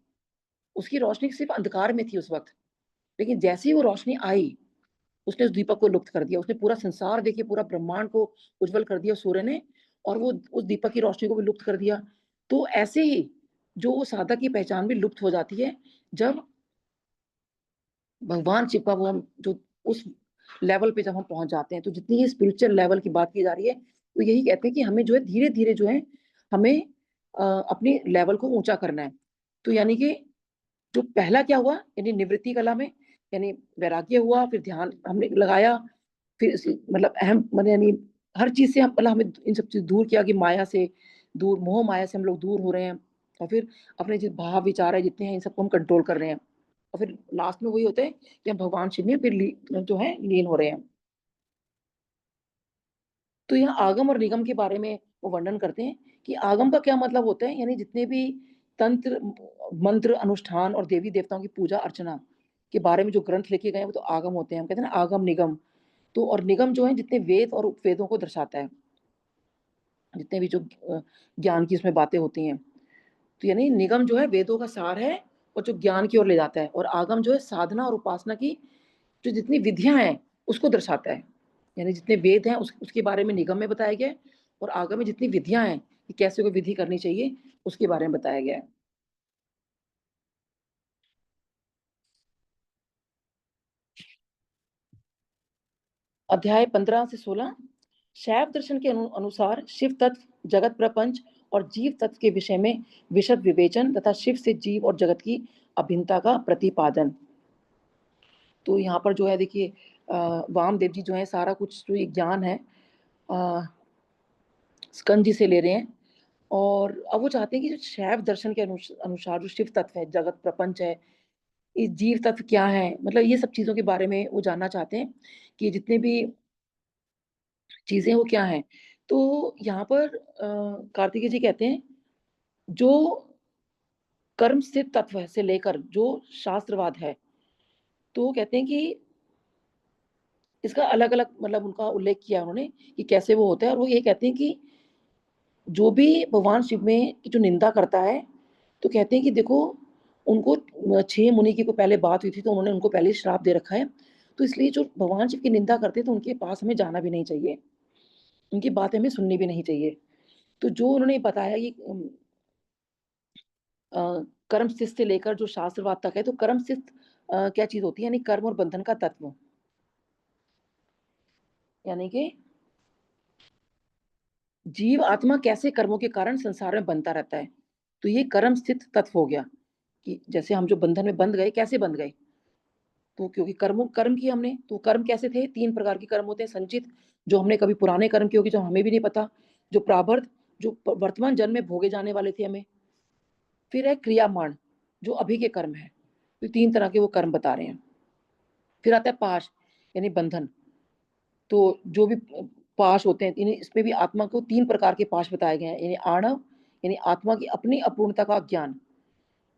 उसकी रोशनी सिर्फ अंधकार में थी उस वक्त। लेकिन जैसे ही वो रोशनी आई, उसने उस दीपक को लुप्त कर दिया, उसने पूरा संसार देखिए, पूरा ब्रह्मांड को उज्जवल कर दिया सूर्य ने, और वो उस दीपक की रोशनी को भी लुप्त कर दिया। तो ऐसे ही जो वो साधक की पहचान भी लुप्त हो जाती है, जब भगवान शिव का वो हम जो उस लेवल पे जब हम पहुंच जाते हैं। तो जितनी ये स्पिरिचुअल लेवल की बात की जा रही है, तो यही कहते हैं कि हमें जो है धीरे धीरे जो है हमें अपनी लेवल को ऊंचा करना है। तो यानी कि जो पहला क्या हुआ, यानी निवृत्ति कला में, यानी वैराग्य हुआ, फिर ध्यान हमने लगाया, फिर मतलब अहम मतलब यानी हर चीज से हम मतलब हमें इन सब चीज दूर किया, कि माया से दूर, मोह माया से हम लोग दूर हो रहे हैं, और फिर अपने जो भाव विचार है जितने हैं इन सबको हम कंट्रोल कर रहे हैं, और फिर लास्ट में वही होता है कि हम भगवान शिव में फिर जो है लीन हो रहे हैं। तो यहाँ आगम और निगम के बारे में वो वर्णन करते हैं कि आगम का क्या मतलब होता है, यानी जितने भी तंत्र, मंत्र, अनुष्ठान और देवी देवताओं की पूजा अर्चना के बारे में जो ग्रंथ लिखे गए हैं, वो तो आगम होते हैं। हम कहते हैं ना आगम निगम। तो और निगम जो है जितने वेद और उपवेदों को दर्शाता है, जितने भी जो ज्ञान की इसमें बातें होती हैं। तो यानी निगम जो है वेदों का सार है, और जो ज्ञान की ओर ले जाता है, और आगम जो है साधना और उपासना की जो जितनी विधियां हैं उसको दर्शाता है, यानी जितने वेद हैं उसके बारे में निगम में बताया गया है, और आगम में जितनी विधियां हैं कि कैसे कोई विधि करनी चाहिए उसके बारे में बताया गया है। अध्याय 15 से 16। शैव दर्शन के अनुसार शिव तत्व, जगत प्रपंच और जीव तत्व के विषय में विशद विवेचन तथा शिव से जीव और जगत की अभिन्नता का प्रतिपादन। तो यहाँ पर जो है देखिए, वामदेव जी जो है सारा कुछ जो ये ज्ञान है स्कंद जी से ले रहे हैं, और अब वो चाहते हैं कि जो शैव दर्शन के अनुसार जो शिव तत्व है, जगत प्रपंच है, ये जीव तत्व क्या है, मतलब ये सब चीजों के बारे में वो जानना चाहते हैं कि जितने भी चीजें वो क्या हैं। तो यहाँ पर कार्तिकेय जी कहते हैं जो कर्म सिद्ध तत्व से लेकर जो शास्त्रवाद है, तो वो कहते हैं कि इसका अलग अलग मतलब उनका उल्लेख किया उन्होंने कि कैसे वो होता है, और वो ये कहते हैं कि जो भी भगवान शिव में की जो निंदा करता है, तो कहते हैं कि देखो उनको 6 मुनि की को पहले बात हुई थी तो उन्होंने उनको पहले श्राप दे रखा है, तो इसलिए जो भगवान शिव की निंदा करते हैं तो उनके पास हमें जाना भी नहीं चाहिए, उनकी बातें हमें सुननी भी नहीं चाहिए। तो जो उन्होंने बताया कि कर्म सिद्ध से लेकर जो शास्त्रवाद तक है, तो कर्म सिद्ध क्या चीज होती है, यानी कर्म और बंधन का तत्व, यानी कि जीव आत्मा कैसे कर्मों के कारण संसार में बनता रहता है, तो ये कर्म स्थित तत्व हो गया कि जैसे हम जो बंधन में बंध गए, कैसे बंध गए, तो क्योंकि कर्म किए हमने, तो कर्म कैसे थे, 3 प्रकार के कर्म होते हैं। संचित, जो हमने कभी पुराने कर्म किए होंगे जो हमें भी नहीं पता, जो प्रारब्ध, जो वर्तमान जन्म में भोगे जाने वाले थे हमें, फिर है क्रियामाण, जो अभी के कर्म है। तो 3 तरह के वो कर्म बता रहे हैं। फिर आता है पाश, यानी बंधन, तो जो भी पाश होते हैं, इसमें भी आत्मा को 3 प्रकार के पाश बताए गए हैं, यानी आणव, यानी आत्मा की अपनी अपूर्णता का ज्ञान,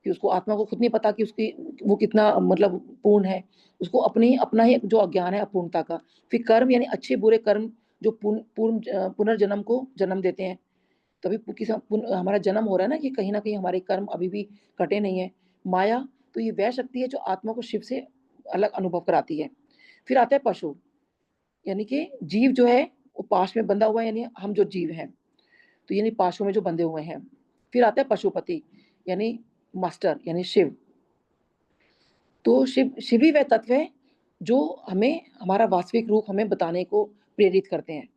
कि उसको आत्मा को खुद नहीं पता कि उसकी वो कितना मतलब पूर्ण है, उसको अपनी अपना ही जो अज्ञान है अपूर्णता का। फिर कर्म, यानी अच्छे बुरे कर्म जो पुनर्जन्म को जन्म देते हैं, तभी हमारा जन्म हो रहा है ना, कि कहीं ना कहीं हमारे कर्म अभी भी कटे नहीं है। माया, तो ये वह शक्ति है जो आत्मा को शिव से अलग अनुभव कराती है। फिर आता है पशु, यानी कि जीव जो है वो पाश में बंधा हुआ है, यानी हम जो जीव हैं, तो यानी पाशों में जो बंधे हुए हैं। फिर आता है पशुपति, यानी मास्टर, यानी शिव। तो शिव ही वह तत्व है जो हमें हमारा वास्तविक रूप हमें बताने को प्रेरित करते हैं,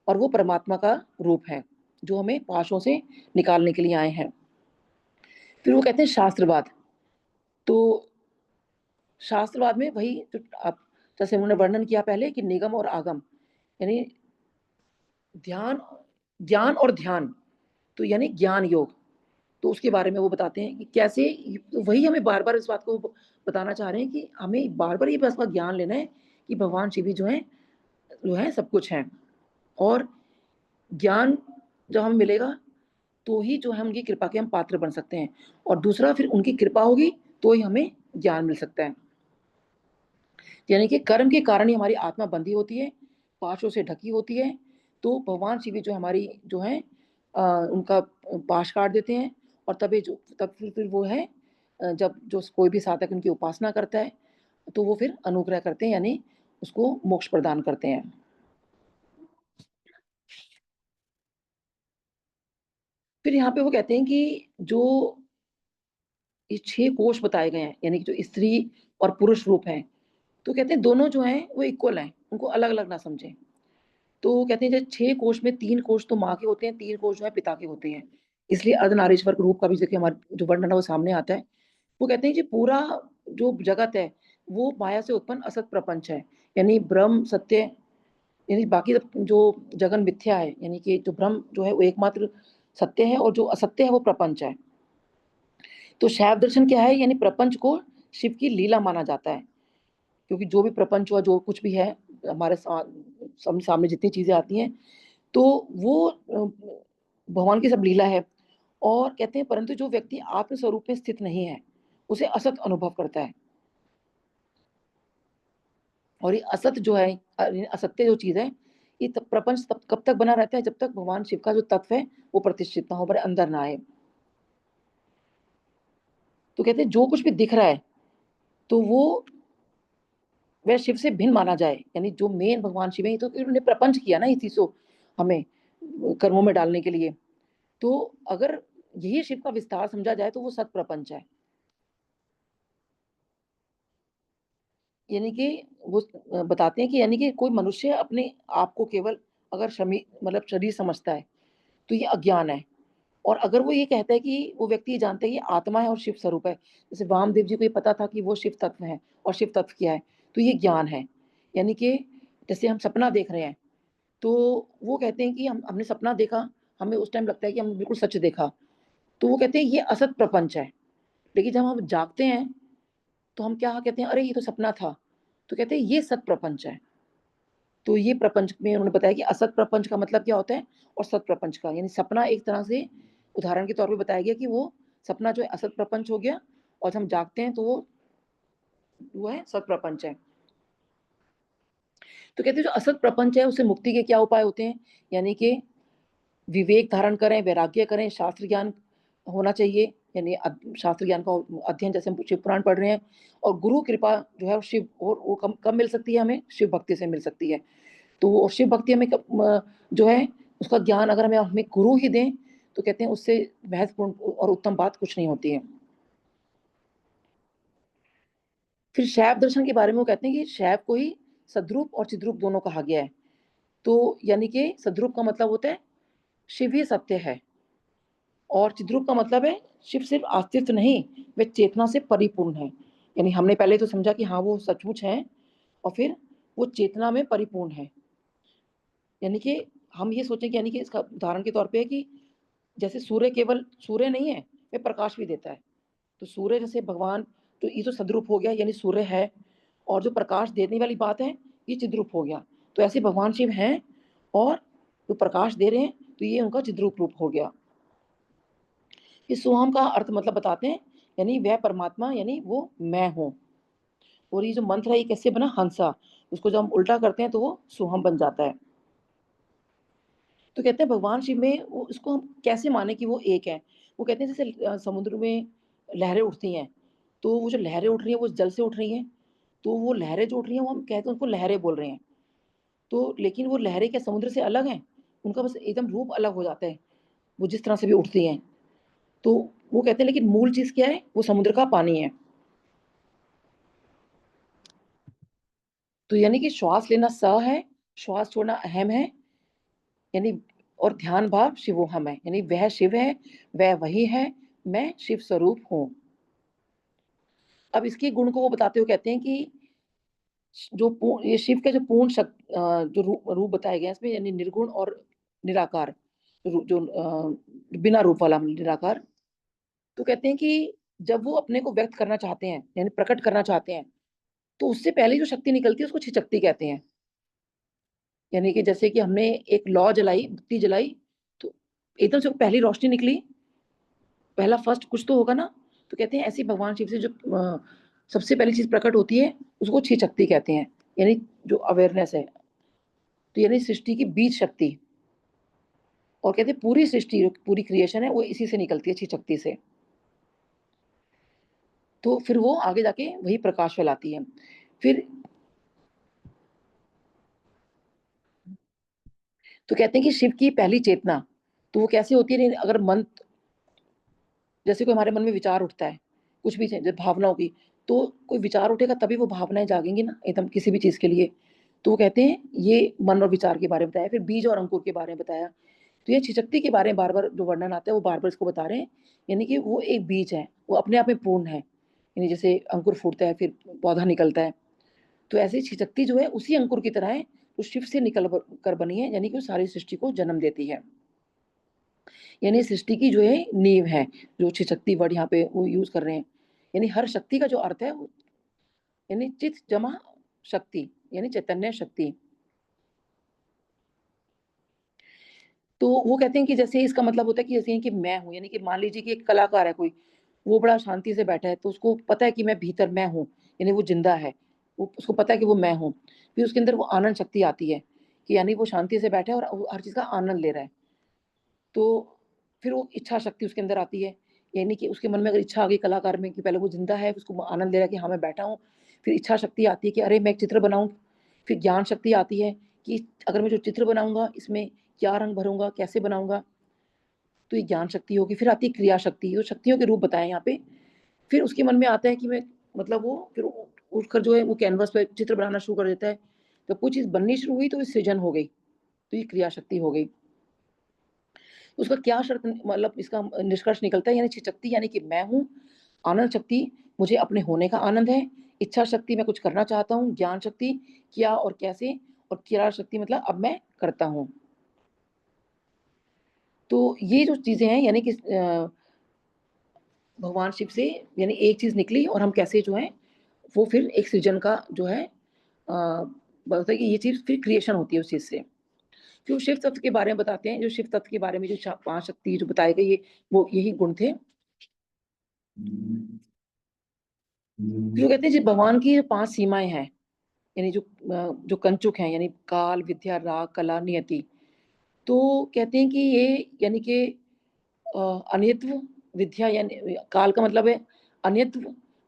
और वो परमात्मा का रूप है जो हमें पाशों से निकालने के लिए आए हैं। फिर वो कहते हैं शास्त्रवाद। तो शास्त्रवाद में वही जो आप जैसे उन्होंने वर्णन किया पहले कि निगम और आगम, यानी ध्यान, ज्ञान और ध्यान, तो यानी ज्ञान योग, तो उसके बारे में वो बताते हैं कि कैसे, तो वही हमें बार बार इस बात को बताना चाह रहे हैं कि हमें बार बार ये बस का ज्ञान लेना है कि भगवान शिव जो है सब कुछ है, और ज्ञान जब हमें मिलेगा तो ही जो है उनकी कृपा के हम पात्र बन सकते हैं, और दूसरा फिर उनकी कृपा होगी तो ही हमें ज्ञान मिल सकता है। यानी कि कर्म के कारण ही हमारी आत्मा बंधी होती है, पाशों से ढकी होती है, तो भगवान शिव जो हमारी जो है उनका पाश काट देते हैं, और तब फिर वो है जब जो कोई भी साधक उनकी उपासना करता है तो वो फिर अनुग्रह करते हैं, यानी उसको मोक्ष प्रदान करते हैं। फिर यहाँ पे वो कहते हैं कि जो ये 6 कोष बताए गए हैं, यानी कि जो स्त्री और पुरुष रूप हैं, तो कहते हैं दोनों जो हैं वो इक्वल हैं, उनको अलग अलग ना समझें। तो कहते हैं जैसे 6 कोष में 3 कोष तो माँ के होते हैं, 3 कोष जो है पिता के होते हैं, इसलिए अर्धनारीश्वर के रूप का भी देखिए हमारे जो वर्णन है वो सामने आता है। वो कहते हैं कि पूरा जो जगत है वो माया से उत्पन्न असत प्रपंच है, यानी ब्रह्म सत्य, यानी बाकी जो जगन मिथ्या है, यानी कि जो ब्रह्म जो है वो एकमात्र सत्य है, और जो असत्य है वो प्रपंच है। तो शैव दर्शन क्या है, यानी प्रपंच को शिव की लीला माना जाता है, क्योंकि जो भी प्रपंच हुआ, जो कुछ भी है हमारे सामने जितनी चीजें आती हैं, तो वो भगवान की सब लीला है। और कहते हैं परंतु जो व्यक्ति आत्म स्वरूप में स्थित नहीं है उसे असत अनुभव करता है, और ये असत जो है, असत्य जो चीज है, ये तब प्रपंच तब कब तक बना रहता है जब तक भगवान शिव का जो तत्व है वो प्रतिष्ठित ना हो, हमारे अंदर ना आए। तो कहते हैं जो कुछ भी दिख रहा है तो वो वह शिव से भिन्न माना जाए, यानी जो मेन भगवान शिव है, तो उन्होंने प्रपंच किया ना इस चीज को हमें कर्मों में डालने के लिए। तो अगर यही शिव का विस्तार समझा जाए तो वो सत प्रपंच है। यानी कि वो बताते हैं कि यानी कि कोई मनुष्य अपने आप को केवल अगर शमी मतलब शरीर समझता है तो ये अज्ञान है। और अगर वो ये कहता है कि वो व्यक्ति ये जानता है कि आत्मा है और शिव स्वरूप है, जैसे वामदेव जी को ये पता था कि वो शिव तत्व है और शिव तत्व क्या है, तो ये ज्ञान है। यानी कि जैसे हम सपना देख रहे हैं, तो वो कहते हैं कि हमने सपना देखा, हमें उस टाइम लगता है कि हमने बिल्कुल सच देखा, तो वो कहते हैं ये असत प्रपंच है। लेकिन जब हम जागते हैं तो हम क्या कहते हैं, अरे ये तो सपना था, तो कहते हैं ये सत प्रपंच है। तो ये प्रपंच में उन्होंने बताया कि असत प्रपंच का मतलब क्या होता है और सत प्रपंच का, यानी सपना एक तरह से उदाहरण के तौर पे बताया गया कि वो सपना जो है असत प्रपंच हो गया, और जब हम जागते हैं तो वो है सत प्रपंच है। तो कहते हैं जो असत प्रपंच है उससे मुक्ति के क्या उपाय होते हैं, यानी कि विवेक धारण करें, वैराग्य करें, शास्त्र ज्ञान होना चाहिए, यानी शास्त्र ज्ञान का अध्ययन, जैसे हम शिव पुराण पढ़ रहे हैं। और गुरु कृपा जो है वो शिव, और वो कब कब मिल सकती है, हमें शिव भक्ति से मिल सकती है। तो वो शिव भक्ति हमें जो है उसका ज्ञान अगर हमें हमें गुरु ही दें, तो कहते हैं उससे महत्वपूर्ण और उत्तम बात कुछ नहीं होती है। फिर शैव दर्शन के बारे में वो कहते हैं कि शैव को ही सद्रूप और चिद्रूप दोनों कहा गया है। तो यानी कि सद्रूप का मतलब होता है शिव ही सत्य है, और चिद्रूप का मतलब है शिव सिर्फ अस्तित्व नहीं, वे चेतना से परिपूर्ण है। यानी हमने पहले तो समझा कि हाँ वो सचमुच है, और फिर वो चेतना में परिपूर्ण है। यानी कि हम ये सोचें कि यानी कि इसका उदाहरण के तौर पे है कि जैसे सूर्य केवल सूर्य नहीं है, वह प्रकाश भी देता है। तो सूर्य जैसे भगवान, तो ये तो सद्रूप हो गया यानी सूर्य है, और जो प्रकाश देने वाली बात है ये चिद्रूप हो गया। तो ऐसे भगवान शिव हैं और जो प्रकाश दे रहे हैं, तो ये उनका चिद्रूप रूप हो गया। इस सोहम का अर्थ मतलब बताते हैं, यानी वह परमात्मा यानी वो मैं हूँ। और ये जो मंत्र है ये कैसे बना, हंसा, उसको जब हम उल्टा करते हैं तो वो सोहम बन जाता है। तो कहते हैं भगवान शिव में वो, इसको हम कैसे माने कि वो एक है। वो कहते हैं जैसे समुद्र में लहरें उठती हैं, तो वो जो लहरें उठ रही हैं वो जल से उठ रही हैं, तो वो लहरें जो उठ रही हैं वो हम कहते हैं उनको लहरें बोल रहे हैं। तो लेकिन वो लहरें क्या समुद्र से अलग हैं, उनका बस एकदम रूप अलग हो जाता है, वो जिस तरह से भी उठती हैं। तो वो कहते हैं लेकिन मूल चीज क्या है, वो समुद्र का पानी है। तो यानी कि श्वास लेना स है, श्वास छोड़ना अहम है, यानी और ध्यान भाव शिवोहम है, यानी वह शिव है, वह वही है, मैं शिव स्वरूप हूँ। अब इसके गुण को वो बताते हुए कहते हैं कि जो ये शिव के जो पूर्ण जो रूप बताए गए हैं इसमें, यानी निर्गुण और निराकार, जो बिना रूप वाला निराकार। तो कहते हैं कि जब वो अपने को व्यक्त करना चाहते हैं यानी प्रकट करना चाहते हैं, तो उससे पहले जो शक्ति निकलती है उसको छिशक्ति कहते हैं। यानी कि जैसे कि हमने एक लौ जलाई, बत्ती जलाई, तो एकदम से पहली रोशनी निकली, पहला फर्स्ट कुछ तो होगा ना। तो कहते हैं ऐसे भगवान शिव से जो सबसे पहली चीज प्रकट होती है उसको छी शक्ति कहते हैं, यानी जो अवेयरनेस है। तो यानी सृष्टि की बीज शक्ति, और कहते हैं पूरी सृष्टि जो पूरी क्रिएशन है वो इसी से निकलती है, छी शक्ति से। तो फिर वो आगे जाके वही प्रकाश फैलाती है। फिर तो कहते हैं कि शिव की पहली चेतना, तो वो कैसे होती है, अगर मन, जैसे कोई हमारे मन में विचार उठता है, कुछ भी जैसे भावनाओं की, तो कोई विचार उठेगा तभी वो भावनाएं जागेंगी ना एकदम किसी भी चीज के लिए। तो वो कहते हैं ये मन और विचार के बारे में बताया, फिर बीज और अंकुर के बारे में बताया। तो ये छिशक्ति के बारे में बार बार जो वर्णन आता है वो बार बार इसको बता रहे हैं। यानी कि वो एक बीज है, वो अपने आप में पूर्ण है, यानी जैसे अंकुर फूटता है फिर पौधा निकलता है, तो ऐसे छिशक्ति जो है उसी अंकुर की तरह है, तो शिव से निकल कर बनी है, यानी कि वो सारी सृष्टि को जन्म देती है। यानी सृष्टि की जो है नींव है, जो शक्ति वर्ड यहाँ पे वो यूज कर रहे हैं। यानी हर शक्ति का जो अर्थ है यानी चित जमा शक्ति, यानी चैतन्य शक्ति। तो वो कहते हैं कि जैसे इसका मतलब होता है कि जैसे कि मैं हूँ, यानी कि मान लीजिए कि एक कलाकार है कोई, वो बड़ा शांति से बैठा है, तो उसको पता है कि मैं भीतर मैं हूँ, यानी वो जिंदा है, वो उसको पता है कि वो मैं हूँ। फिर उसके अंदर वो आनंद शक्ति आती है कि यानी वो शांति से बैठा है और वो हर चीज का आनंद ले रहा है। तो फिर वो इच्छा शक्ति उसके अंदर आती है, यानी कि उसके मन में अगर इच्छा आ गई कलाकार में कि पहले वो जिंदा है, उसको आनंद ले रहा है कि हाँ मैं बैठा हूँ, फिर इच्छा शक्ति आती है कि अरे मैं एक चित्र बनाऊं। फिर ज्ञान शक्ति आती है कि अगर मैं जो चित्र बनाऊंगा इसमें क्या रंग भरूंगा, कैसे बनाऊंगा, तो ये ज्ञान शक्ति होगी। फिर आती है क्रिया शक्ति, जो शक्तियों के रूप बताए यहाँ पे। फिर उसके मन में आता है कि मैं मतलब वो फिर उठकर जो है वो कैनवस पे चित्र बनाना शुरू कर देता है। तो कोई चीज बननी शुरू हुई तो ये सृजन हो गई, तो ये क्रिया शक्ति हो गई। उसका क्या शर्त मतलब इसका निष्कर्ष निकलता है, यानी शक्ति यानी कि मैं हूँ, आनंद शक्ति मुझे अपने होने का आनंद है, इच्छा शक्ति मैं कुछ करना चाहता हूँ, ज्ञान शक्ति क्या और कैसे, और क्रिया शक्ति मतलब अब मैं करता हूँ। तो ये जो चीजें हैं यानी कि भगवान शिव से यानी एक चीज निकली और हम कैसे जो है वो फिर एक सृजन का जो है बोलते हैं कि ये चीज फिर क्रिएशन होती है उस चीज से। फिर शिव तत्व के बारे में बताते हैं, जो शिव तत्व के बारे में जो 5 शक्ति जो बताए गए ये वो यही गुण थे। जो कहते हैं जी भगवान की 5 सीमाएं हैं, यानी जो कंचुक हैं, यानी काल, विद्या, राग, कला, नियति। तो कहते हैं कि ये यानी कि अनियत्व विद्या, यानी काल का मतलब है अनियत्व,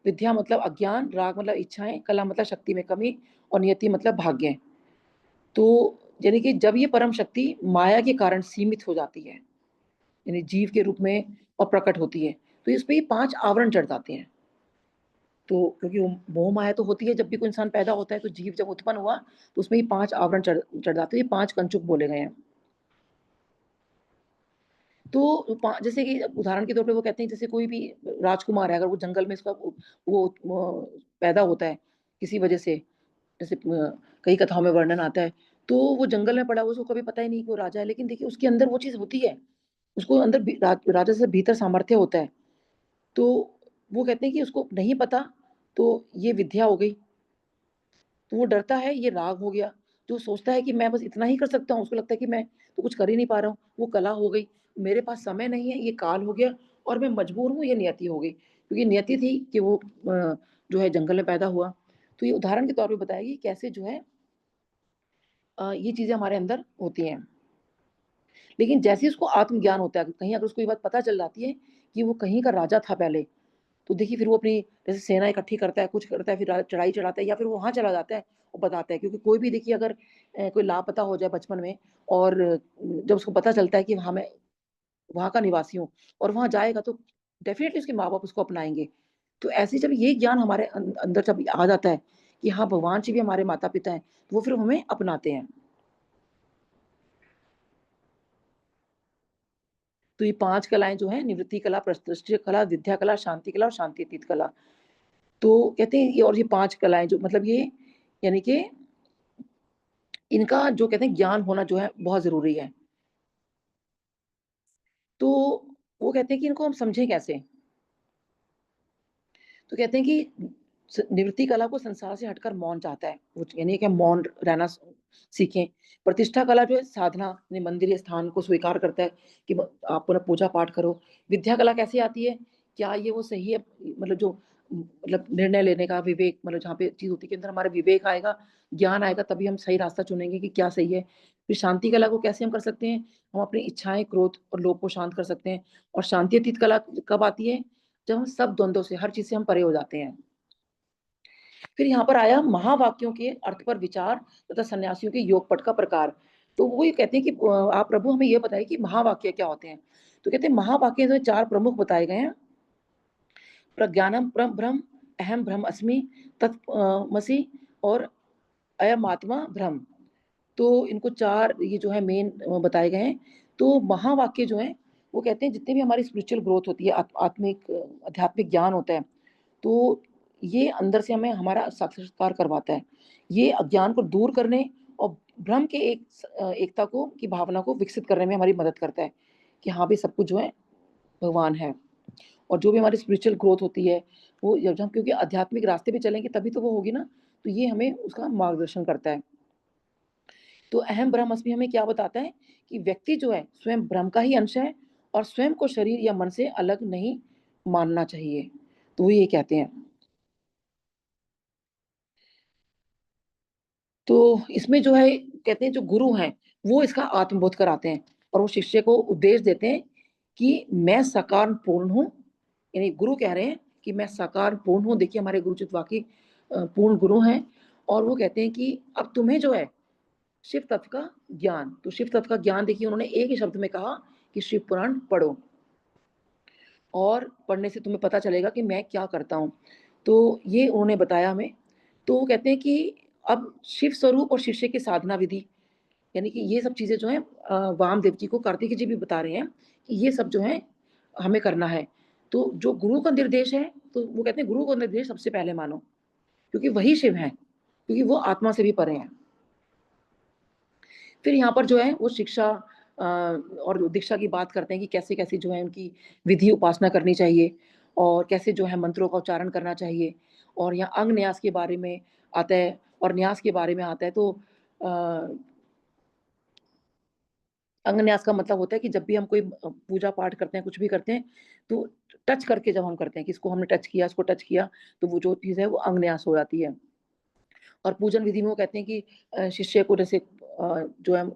विद्या मतलब अज्ञान, राग मतलब इच्छाएं, कला मतलब शक्ति में कमी, और नियति मतलब भाग्य। तो यानी कि जब ये परम शक्ति माया के कारण सीमित हो जाती है, यानी जीव के रूप में और प्रकट होती है, तो इस पे ये 5 आवरण चढ़ जाते हैं। तो क्योंकि वो मोह माया तो होती है, जब भी कोई इंसान पैदा होता है तो जीव जब उत्पन्न हुआ तो उसमें ये 5 आवरण चढ़ जाते हैं, ये 5 कंचुक बोले गए हैं। तो जैसे कि उदाहरण के तौर पे वो कहते हैं जैसे कोई भी राजकुमार है, अगर वो जंगल में इसका वो पैदा होता है किसी वजह से, जैसे कई कथाओं में वर्णन आता है, तो वो जंगल में पड़ा हुआ, उसको कभी पता ही नहीं कि वो राजा है, लेकिन देखिए उसके अंदर वो चीज होती है, उसको अंदर राजा से भीतर सामर्थ्य होता है। तो वो कहते हैं कि उसको नहीं पता, तो ये विद्या हो गई। तो वो डरता है, ये राग हो गया। जो सोचता है कि मैं बस इतना ही कर सकता हूँ, उसको लगता है कि मैं तो कुछ कर ही नहीं पा रहा हूँ, वो कला हो गई। मेरे पास समय नहीं है, ये काल हो गया। और मैं मजबूर हूँ, ये नियति हो गई, क्योंकि नियति थी कि वो जो है जंगल में पैदा हुआ। तो ये उदाहरण के तौर पे बताएगी कैसे जो है ये चीजें हमारे अंदर होती हैं। लेकिन जैसे ही उसको आत्मज्ञान होता है, कहीं अगर उसको ये बात पता चल जाती है कि वो कहीं का राजा था पहले, तो देखिए फिर वो अपनी जैसे सेना इकट्ठी करता है, कुछ करता है, फिर चढ़ाई चढ़ाता है, या फिर वो वहां चला जाता है और बताता है। क्योंकि कोई भी देखिए अगर कोई लापता हो जाए बचपन में, और जब उसको पता चलता है कि हाँ मैं वहां का निवासी हूँ, और वहां जाएगा, तो डेफिनेटली उसके माँ बाप उसको अपनाएंगे। तो ऐसे जब ये ज्ञान हमारे अंदर जब आ जाता है कि हाँ भगवान जी भी हमारे माता पिता हैं, तो वो फिर हमें अपनाते हैं। तो ये 5 कलाएं जो है, निवृत्ति कला, प्रतिष्ठित कला, विद्या कला, शांति कला और शांति अतीत कला। तो कहते हैं ये, और ये 5 कलाएं जो मतलब ये यानी कि इनका जो कहते हैं ज्ञान होना जो है बहुत जरूरी है। तो वो कहते हैं कि इनको हम समझें कैसे। तो कहते हैं कि निवृत्ति कला को संसार से हटकर मौन चाहता है, वो यानी कि हम मौन रहना सीखें। प्रतिष्ठा कला जो है साधना, यानी मंदिर या स्थान को स्वीकार करता है कि आप पूरा पूजा पाठ करो। विद्या कला कैसे आती है, क्या ये वो सही है, मतलब जो मतलब निर्णय लेने का विवेक, मतलब जहाँ पे चीज होती है कि अंदर हमारे विवेक आएगा, ज्ञान आएगा, तभी हम सही रास्ता चुनेंगे कि क्या सही है। फिर शांति कला को कैसे हम कर सकते हैं, हम अपनी इच्छाएं, क्रोध और लोभ को शांत कर सकते हैं। और शांति अतीत कला कब आती है, जब हम सब द्वंद्वों से, हर चीज से हम परे हो जाते हैं। फिर यहाँ पर आया महावाक्यों के अर्थ पर विचार तथा सन्यासियों के योग पट का प्रकार। तो वो ये कहते हैं कि आप प्रभु हमें ये बताइए कि महावाक्य क्या होते हैं। तो कहते हैं महावाक्य में 4 प्रमुख बताए गए हैं। प्रज्ञानम परम ब्रह्म, अहम ब्रह्म अस्मि, तत्मसि और अयम आत्मा ब्रह्म। तो इनको 4 ये जो है मेन बताए गए हैं। तो महावाक्य जो है वो कहते हैं जितने भी हमारी स्पिरिचुअल ग्रोथ होती है, आत्मिक आध्यात्मिक ज्ञान होता है, तो ये अंदर से हमें हमारा साक्षात्कार करवाता है। ये अज्ञान को दूर करने और ब्रह्म के एकता को की भावना को विकसित करने में हमारी मदद करता है कि हाँ भी सब कुछ जो है भगवान है। और जो भी हमारी स्पिरिचुअल ग्रोथ होती है, वो जब हम क्योंकि आध्यात्मिक रास्ते पे चलेंगे तभी तो वो होगी ना, तो ये हमें उसका मार्गदर्शन करता है। तो अहम ब्रह्मस्मि हमें क्या बताता है कि व्यक्ति जो है स्वयं ब्रह्म का ही अंश है, और स्वयं को शरीर या मन से अलग नहीं मानना चाहिए। तो वो ये कहते हैं। तो इसमें जो है कहते हैं जो गुरु हैं वो इसका आत्मबोध कराते हैं, और वो शिष्य को उपदेश देते हैं कि मैं साकार पूर्ण हूँ। यानी गुरु कह रहे हैं कि मैं साकार पूर्ण हूँ। देखिए हमारे गुरुचित वाकी पूर्ण गुरु हैं, और वो कहते हैं कि अब तुम्हें जो है शिव तत्व का ज्ञान, तो शिव तत्व का ज्ञान देखिए उन्होंने एक ही शब्द में कहा कि शिव पुराण पढ़ो, और पढ़ने से तुम्हें पता चलेगा कि मैं क्या करता हूँ। तो ये उन्होंने बताया हमें। तो वो कहते हैं कि अब शिव स्वरूप और शिष्य की साधना विधि, यानी कि ये सब चीज़ें जो हैं वामदेव जी को कार्तिकेय जी भी बता रहे हैं कि ये सब जो है हमें करना है। तो जो गुरु का निर्देश है, तो वो कहते हैं गुरु का निर्देश सबसे पहले मानो, क्योंकि वही शिव हैं, क्योंकि वो आत्मा से भी परे हैं। फिर यहाँ पर जो है वो शिक्षा और दीक्षा की बात करते हैं कि कैसे-कैसे जो है उनकी विधि उपासना करनी चाहिए, और कैसे जो है मंत्रों का उच्चारण करना चाहिए। और यहाँ अंग न्यास के बारे में आता है, और न्यास के बारे में आता है। तो अ, अंग न्यास का मतलब होता है कि जब भी हम कोई पूजा पाठ करते हैं, कुछ भी करते हैं, तो टच करके जब हम करते हैं कि इसको हमने टच किया, इसको टच किया, तो वो जो चीज़ है वो अंग न्यास हो जाती है। और पूजन विधि में वो कहते हैं कि शिष्य को जैसे जो है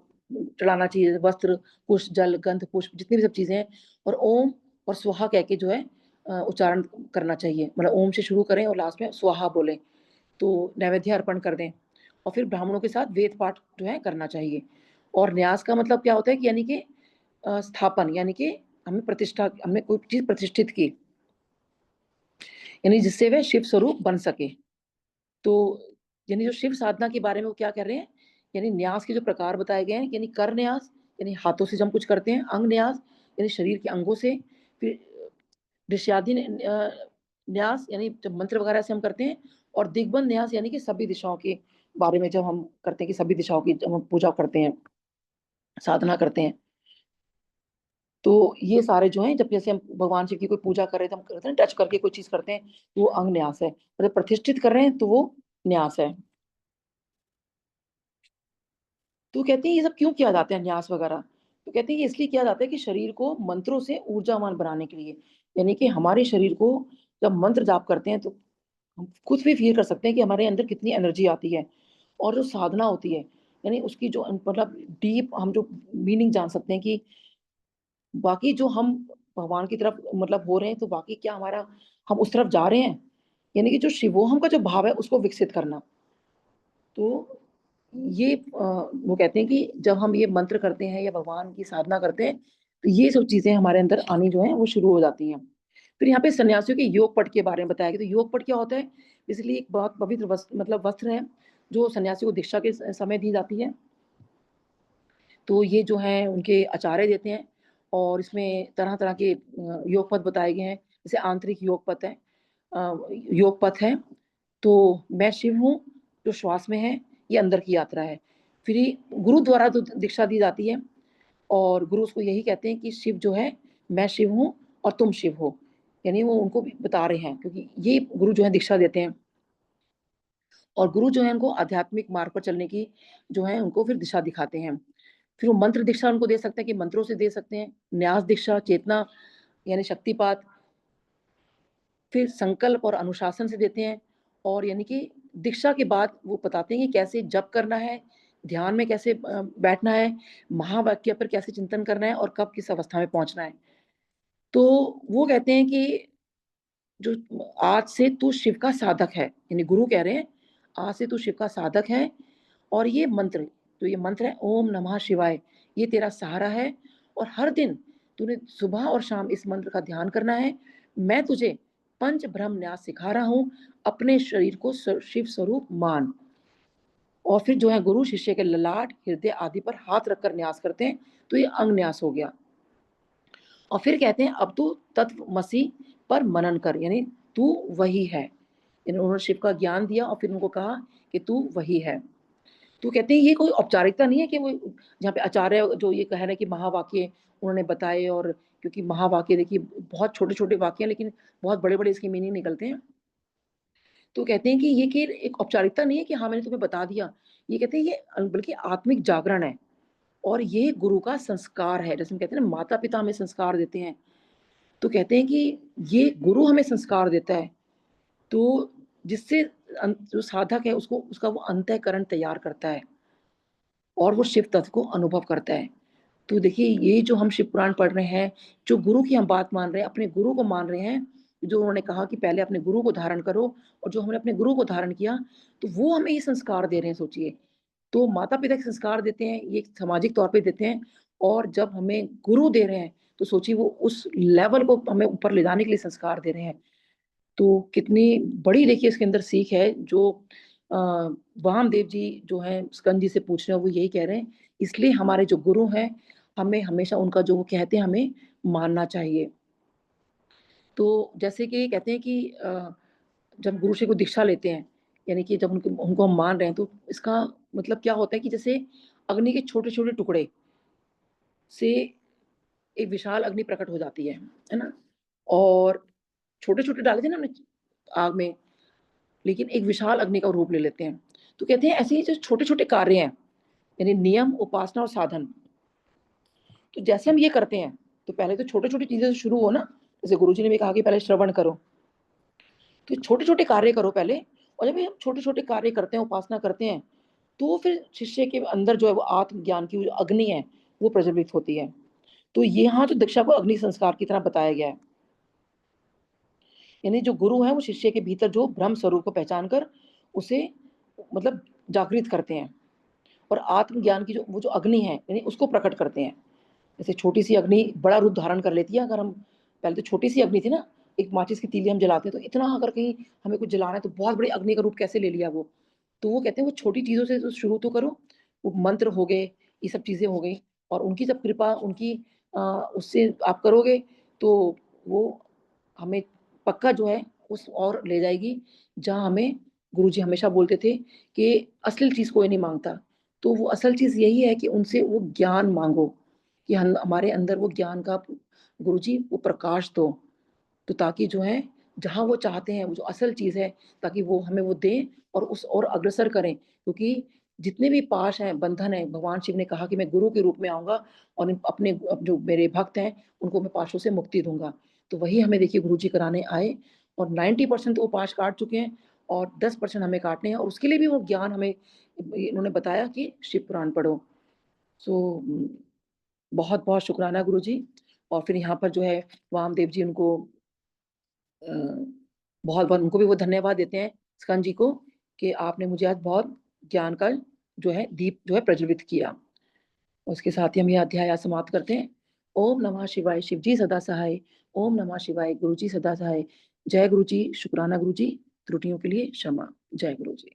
चढ़ाना चाहिए वस्त्र, कुश, जल, गंध, पुष्प, जितनी भी सब चीज़ें हैं, और ओम और स्वाहा कह के जो है उच्चारण करना चाहिए। मतलब ओम से शुरू करें और लास्ट में स्वाहा बोलें, तो नैवेद्य अर्पण कर दें। और फिर ब्राह्मणों के साथ वेद पाठ जो है करना चाहिए। और न्यास का मतलब क्या होता है कि यानी कि स्थापन, यानी कि हमने कोई चीज़ प्रतिष्ठित की, यानी जिससे वह शिव स्वरूप बन सके। तो यानी जो शिव साधना के बारे में वो क्या कह रहे हैं, यानी न्यास के जो प्रकार बताए गए हैं, यानी कर न्यास, यानी हाथों से जब हम कुछ करते हैं, अंग न्यास यानी शरीर के अंगों से, फिर दृश्याधीन न्यास यानी जब मंत्र वगैरह से हम करते हैं, और दिग्बंध न्यास यानी कि सभी दिशाओं के बारे में जब हम करते हैं, कि सभी दिशाओं की जब हम पूजा करते हैं, साधना करते हैं। तो ये सारे जो हैं, जब जैसे हम भगवान शिव की कोई पूजा कर रहे हैं, तो हम करते हैं टच करके कोई चीज करते हैं, तो वो अंग न्यास है। और जब प्रतिष्ठित कर रहे हैं तो वो न्यास है। तो कहते हैं ये सब क्यों किया जाता है न्यास वगैरह, तो कहते हैं ये इसलिए किया जाता है कि शरीर को मंत्रों से ऊर्जावान बनाने के लिए। यानी कि हमारे शरीर को जब मंत्र जाप करते हैं, तो हम खुद भी फील कर सकते हैं कि हमारे अंदर कितनी एनर्जी आती है। और जो साधना होती है, यानी उसकी जो मतलब डीप हम जो मीनिंग जान सकते हैं कि बाकी जो हम भगवान की तरफ मतलब हो रहे हैं, तो बाकी क्या हमारा हम उस तरफ जा रहे हैं, यानी कि जो शिवोहम का जो भाव है उसको विकसित करना। तो ये वो कहते हैं कि जब हम ये मंत्र करते हैं या भगवान की साधना करते हैं, तो ये सब चीजें हमारे अंदर आनी जो है वो शुरू हो जाती हैं। फिर यहाँ पे सन्यासियों के योग पट के बारे में बताया गया। तो योग पट क्या होता है, इसलिए एक बहुत पवित्र वस्त्र, मतलब वस्त्र है, जो सन्यासी को दीक्षा के समय दी जाती है। तो ये जो है उनके आचार्य देते हैं, और इसमें तरह तरह के योग पथ बताए गए हैं। जैसे आंतरिक योग पथ है, योग पथ है। तो मैं शिव हूँ जो श्वास में है, ये अंदर की यात्रा है। फिर ये गुरु द्वारा जो दीक्षा दी जाती है, और गुरु उसको यही कहते हैं कि शिव जो है, मैं शिव हूँ और तुम शिव हो, यानी वो उनको भी बता रहे हैं, क्योंकि ये गुरु जो है दीक्षा देते हैं। और गुरु जो है उनको आध्यात्मिक मार्ग पर चलने की जो है उनको फिर दिशा दिखाते हैं। फिर वो मंत्र दीक्षा उनको दे सकते हैं कि मंत्रों से दे सकते हैं, न्यास दीक्षा चेतना यानी शक्तिपात, फिर संकल्प और अनुशासन से देते हैं। और यानी कि दीक्षा के बाद वो बताते हैं कि कैसे जप करना है, ध्यान में कैसे बैठना है, महावाक्य पर कैसे चिंतन करना है, और कब किस अवस्था में पहुंचना है। तो वो कहते हैं कि जो आज से तू शिव का साधक है, यानी गुरु कह रहे हैं आज से तू शिव का साधक है। और ये मंत्र, तो ये मंत्र है ओम नमः शिवाय, ये तेरा सहारा है। और हर दिन तूने सुबह और शाम इस मंत्र का ध्यान करना है। मैं तुझे पंच ब्रह्म न्यास सिखा रहा हूँ, अपने शरीर को शिव स्वरूप मान। और फिर जो है गुरु शिष्य के ललाट, हृदय आदि पर हाथ रखकर न्यास करते हैं, तो ये अंग न्यास हो गया। और फिर कहते हैं अब तू तत्वमसि पर मनन कर, यानी तू वही है। उन्होंने शिव का ज्ञान दिया और फिर उनको कहा कि तू वही है। तो कहते हैं ये कोई औपचारिकता नहीं है कि वो जहाँ पे आचार्य जो ये कह रहे हैं कि महावाक्य उन्होंने बताए, और क्योंकि महावाक्य देखिए बहुत छोटे छोटे वाक्य हैं, लेकिन बहुत बड़े बड़े इसके मीनिंग निकलते हैं। तो कहते हैं कि ये कि एक औपचारिकता नहीं है कि हाँ मैंने तुम्हें बता दिया, ये कहते हैं ये बल्कि आत्मिक जागरण है। और ये गुरु का संस्कार है, जैसे हम कहते हैं ना माता पिता हमें संस्कार देते हैं, तो कहते हैं कि ये गुरु हमें संस्कार देता है। तो जिससे जो साधक है उसको उसका वो अंतःकरण तैयार करता है, और वो शिव तत्व को अनुभव करता है। तो देखिए ये जो हम शिव पुराण पढ़ रहे हैं, जो गुरु की हम बात मान रहे हैं, अपने गुरु को मान रहे हैं, जो उन्होंने कहा कि पहले अपने गुरु को धारण करो, और जो हमने अपने गुरु को धारण किया, तो वो हमें ये संस्कार दे रहे हैं, सोचिए। तो माता-पिता के संस्कार देते हैं, ये सामाजिक तौर पे देते हैं, और जब हमें गुरु दे रहे हैं, तो सोचिए वो उस लेवल को हमें ऊपर ले जाने के लिए संस्कार दे रहे हैं। तो कितनी बड़ी देखिए इसके अंदर सीख है, जो अ, वामदेव जी जो हैं स्कंद जी से पूछ रहे हैं, वो यही कह रहे हैं, इसलिए हमारे जो गुरु हैं, हमें हमेशा उनका जो वो कहते हैं हमें मानना चाहिए। तो जैसे कि कहते हैं कि जब गुरु से कोई दीक्षा लेते हैं, यानी कि जब उनको उनको हम मान रहे हैं, तो इसका मतलब क्या होता है कि जैसे अग्नि के छोटे-छोटे टुकड़े से एक विशाल अग्नि प्रकट हो जाती है ना? और छोटे-छोटे डाले थे ना हमने आग में, लेकिन एक विशाल अग्नि का रूप ले लेते हैं। तो कहते हैं ऐसे ही जो छोटे-छोटे कार्य हैं, यानी नियम, उपासना और साधन, तो जैसे हम ये करते हैं, तो पहले तो छोटी-छोटी चीज़ें से शुरू हो ना, जैसे गुरुजी ने भी कहा कि पहले श्रवण करो। तो छोटे-छोटे कार्य करो पहले, और जब ये हम छोटे-छोटे कार्य करते हैं, उपासना करते हैं, तो फिर शिष्य के अंदर जो है वो आत्मज्ञान की जो अग्नि है, वो प्रज्वलित होती है। तो यहाँ तो दीक्षा को अग्नि संस्कार की तरह बताया गया है। यानी जो गुरु हैं वो शिष्य के भीतर जो ब्रह्म स्वरूप को पहचान कर उसे मतलब जागृत करते हैं, और आत्मज्ञान की जो वो जो अग्नि है यानी उसको प्रकट करते हैं। जैसे छोटी-सी अग्नि बड़ा रूप धारण कर लेती है, अगर हम पहले तो छोटी-सी अग्नि थी ना, एक माचिस की तीली हम जलाते हैं, तो इतना अगर कहीं हमें कुछ जलाना है तो बहुत बड़ी अग्नि का रूप कैसे ले लिया वो। तो वो कहते हैं वो छोटी चीज़ों से तो शुरू तो करो, वो मंत्र हो गए, ये सब चीज़ें हो गई, और उनकी जब कृपा उनकी अ, उससे आप करोगे, तो वो हमें पक्का जो है उस ओर ले जाएगी, जहाँ हमें गुरुजी हमेशा बोलते थे कि असल चीज़ कोई नहीं माँगता। तो वो असल चीज़ यही है कि उनसे वो ज्ञान माँगो, कि हम हमारे अंदर वो ज्ञान का गुरुजी वो प्रकाश दो। तो ताकि जो है जहाँ वो चाहते हैं, वो जो असल चीज़ है, ताकि वो हमें वो दें और उस ओर अग्रसर करें। क्योंकि जितने भी पाश हैं, बंधन हैं, भगवान शिव ने कहा कि मैं गुरु के रूप में आऊँगा और इन अपने जो मेरे भक्त हैं, उनको मैं पाशों से मुक्ति दूँगा। तो वही हमें देखिए गुरुजी कराने आए, और 90% वो पाश काट चुके हैं, और 10% हमें काटने हैं, और उसके लिए भी वो ज्ञान हमें इन्होंने बताया कि शिव पुराण पढ़ो। सो बहुत-बहुत शुकराना गुरुजी। और फिर यहाँ पर जो है वामदेव जी उनको अ, बहुत-बहुत उनको भी वो धन्यवाद देते हैं स्कंद जी को, कि आपने मुझे आज बहुत ज्ञान का जो है दीप जो है प्रज्वलित किया। उसके साथ ही हम ये अध्याय आज समाप्त करते हैं। ओम नमः शिवाय, शिव जी सदा सहाय। ओम नमः शिवाय, गुरु जी सदा सहाय। जय गुरु जी, शुकराना गुरु जी, त्रुटियों के लिए क्षमा। जय गुरु जी।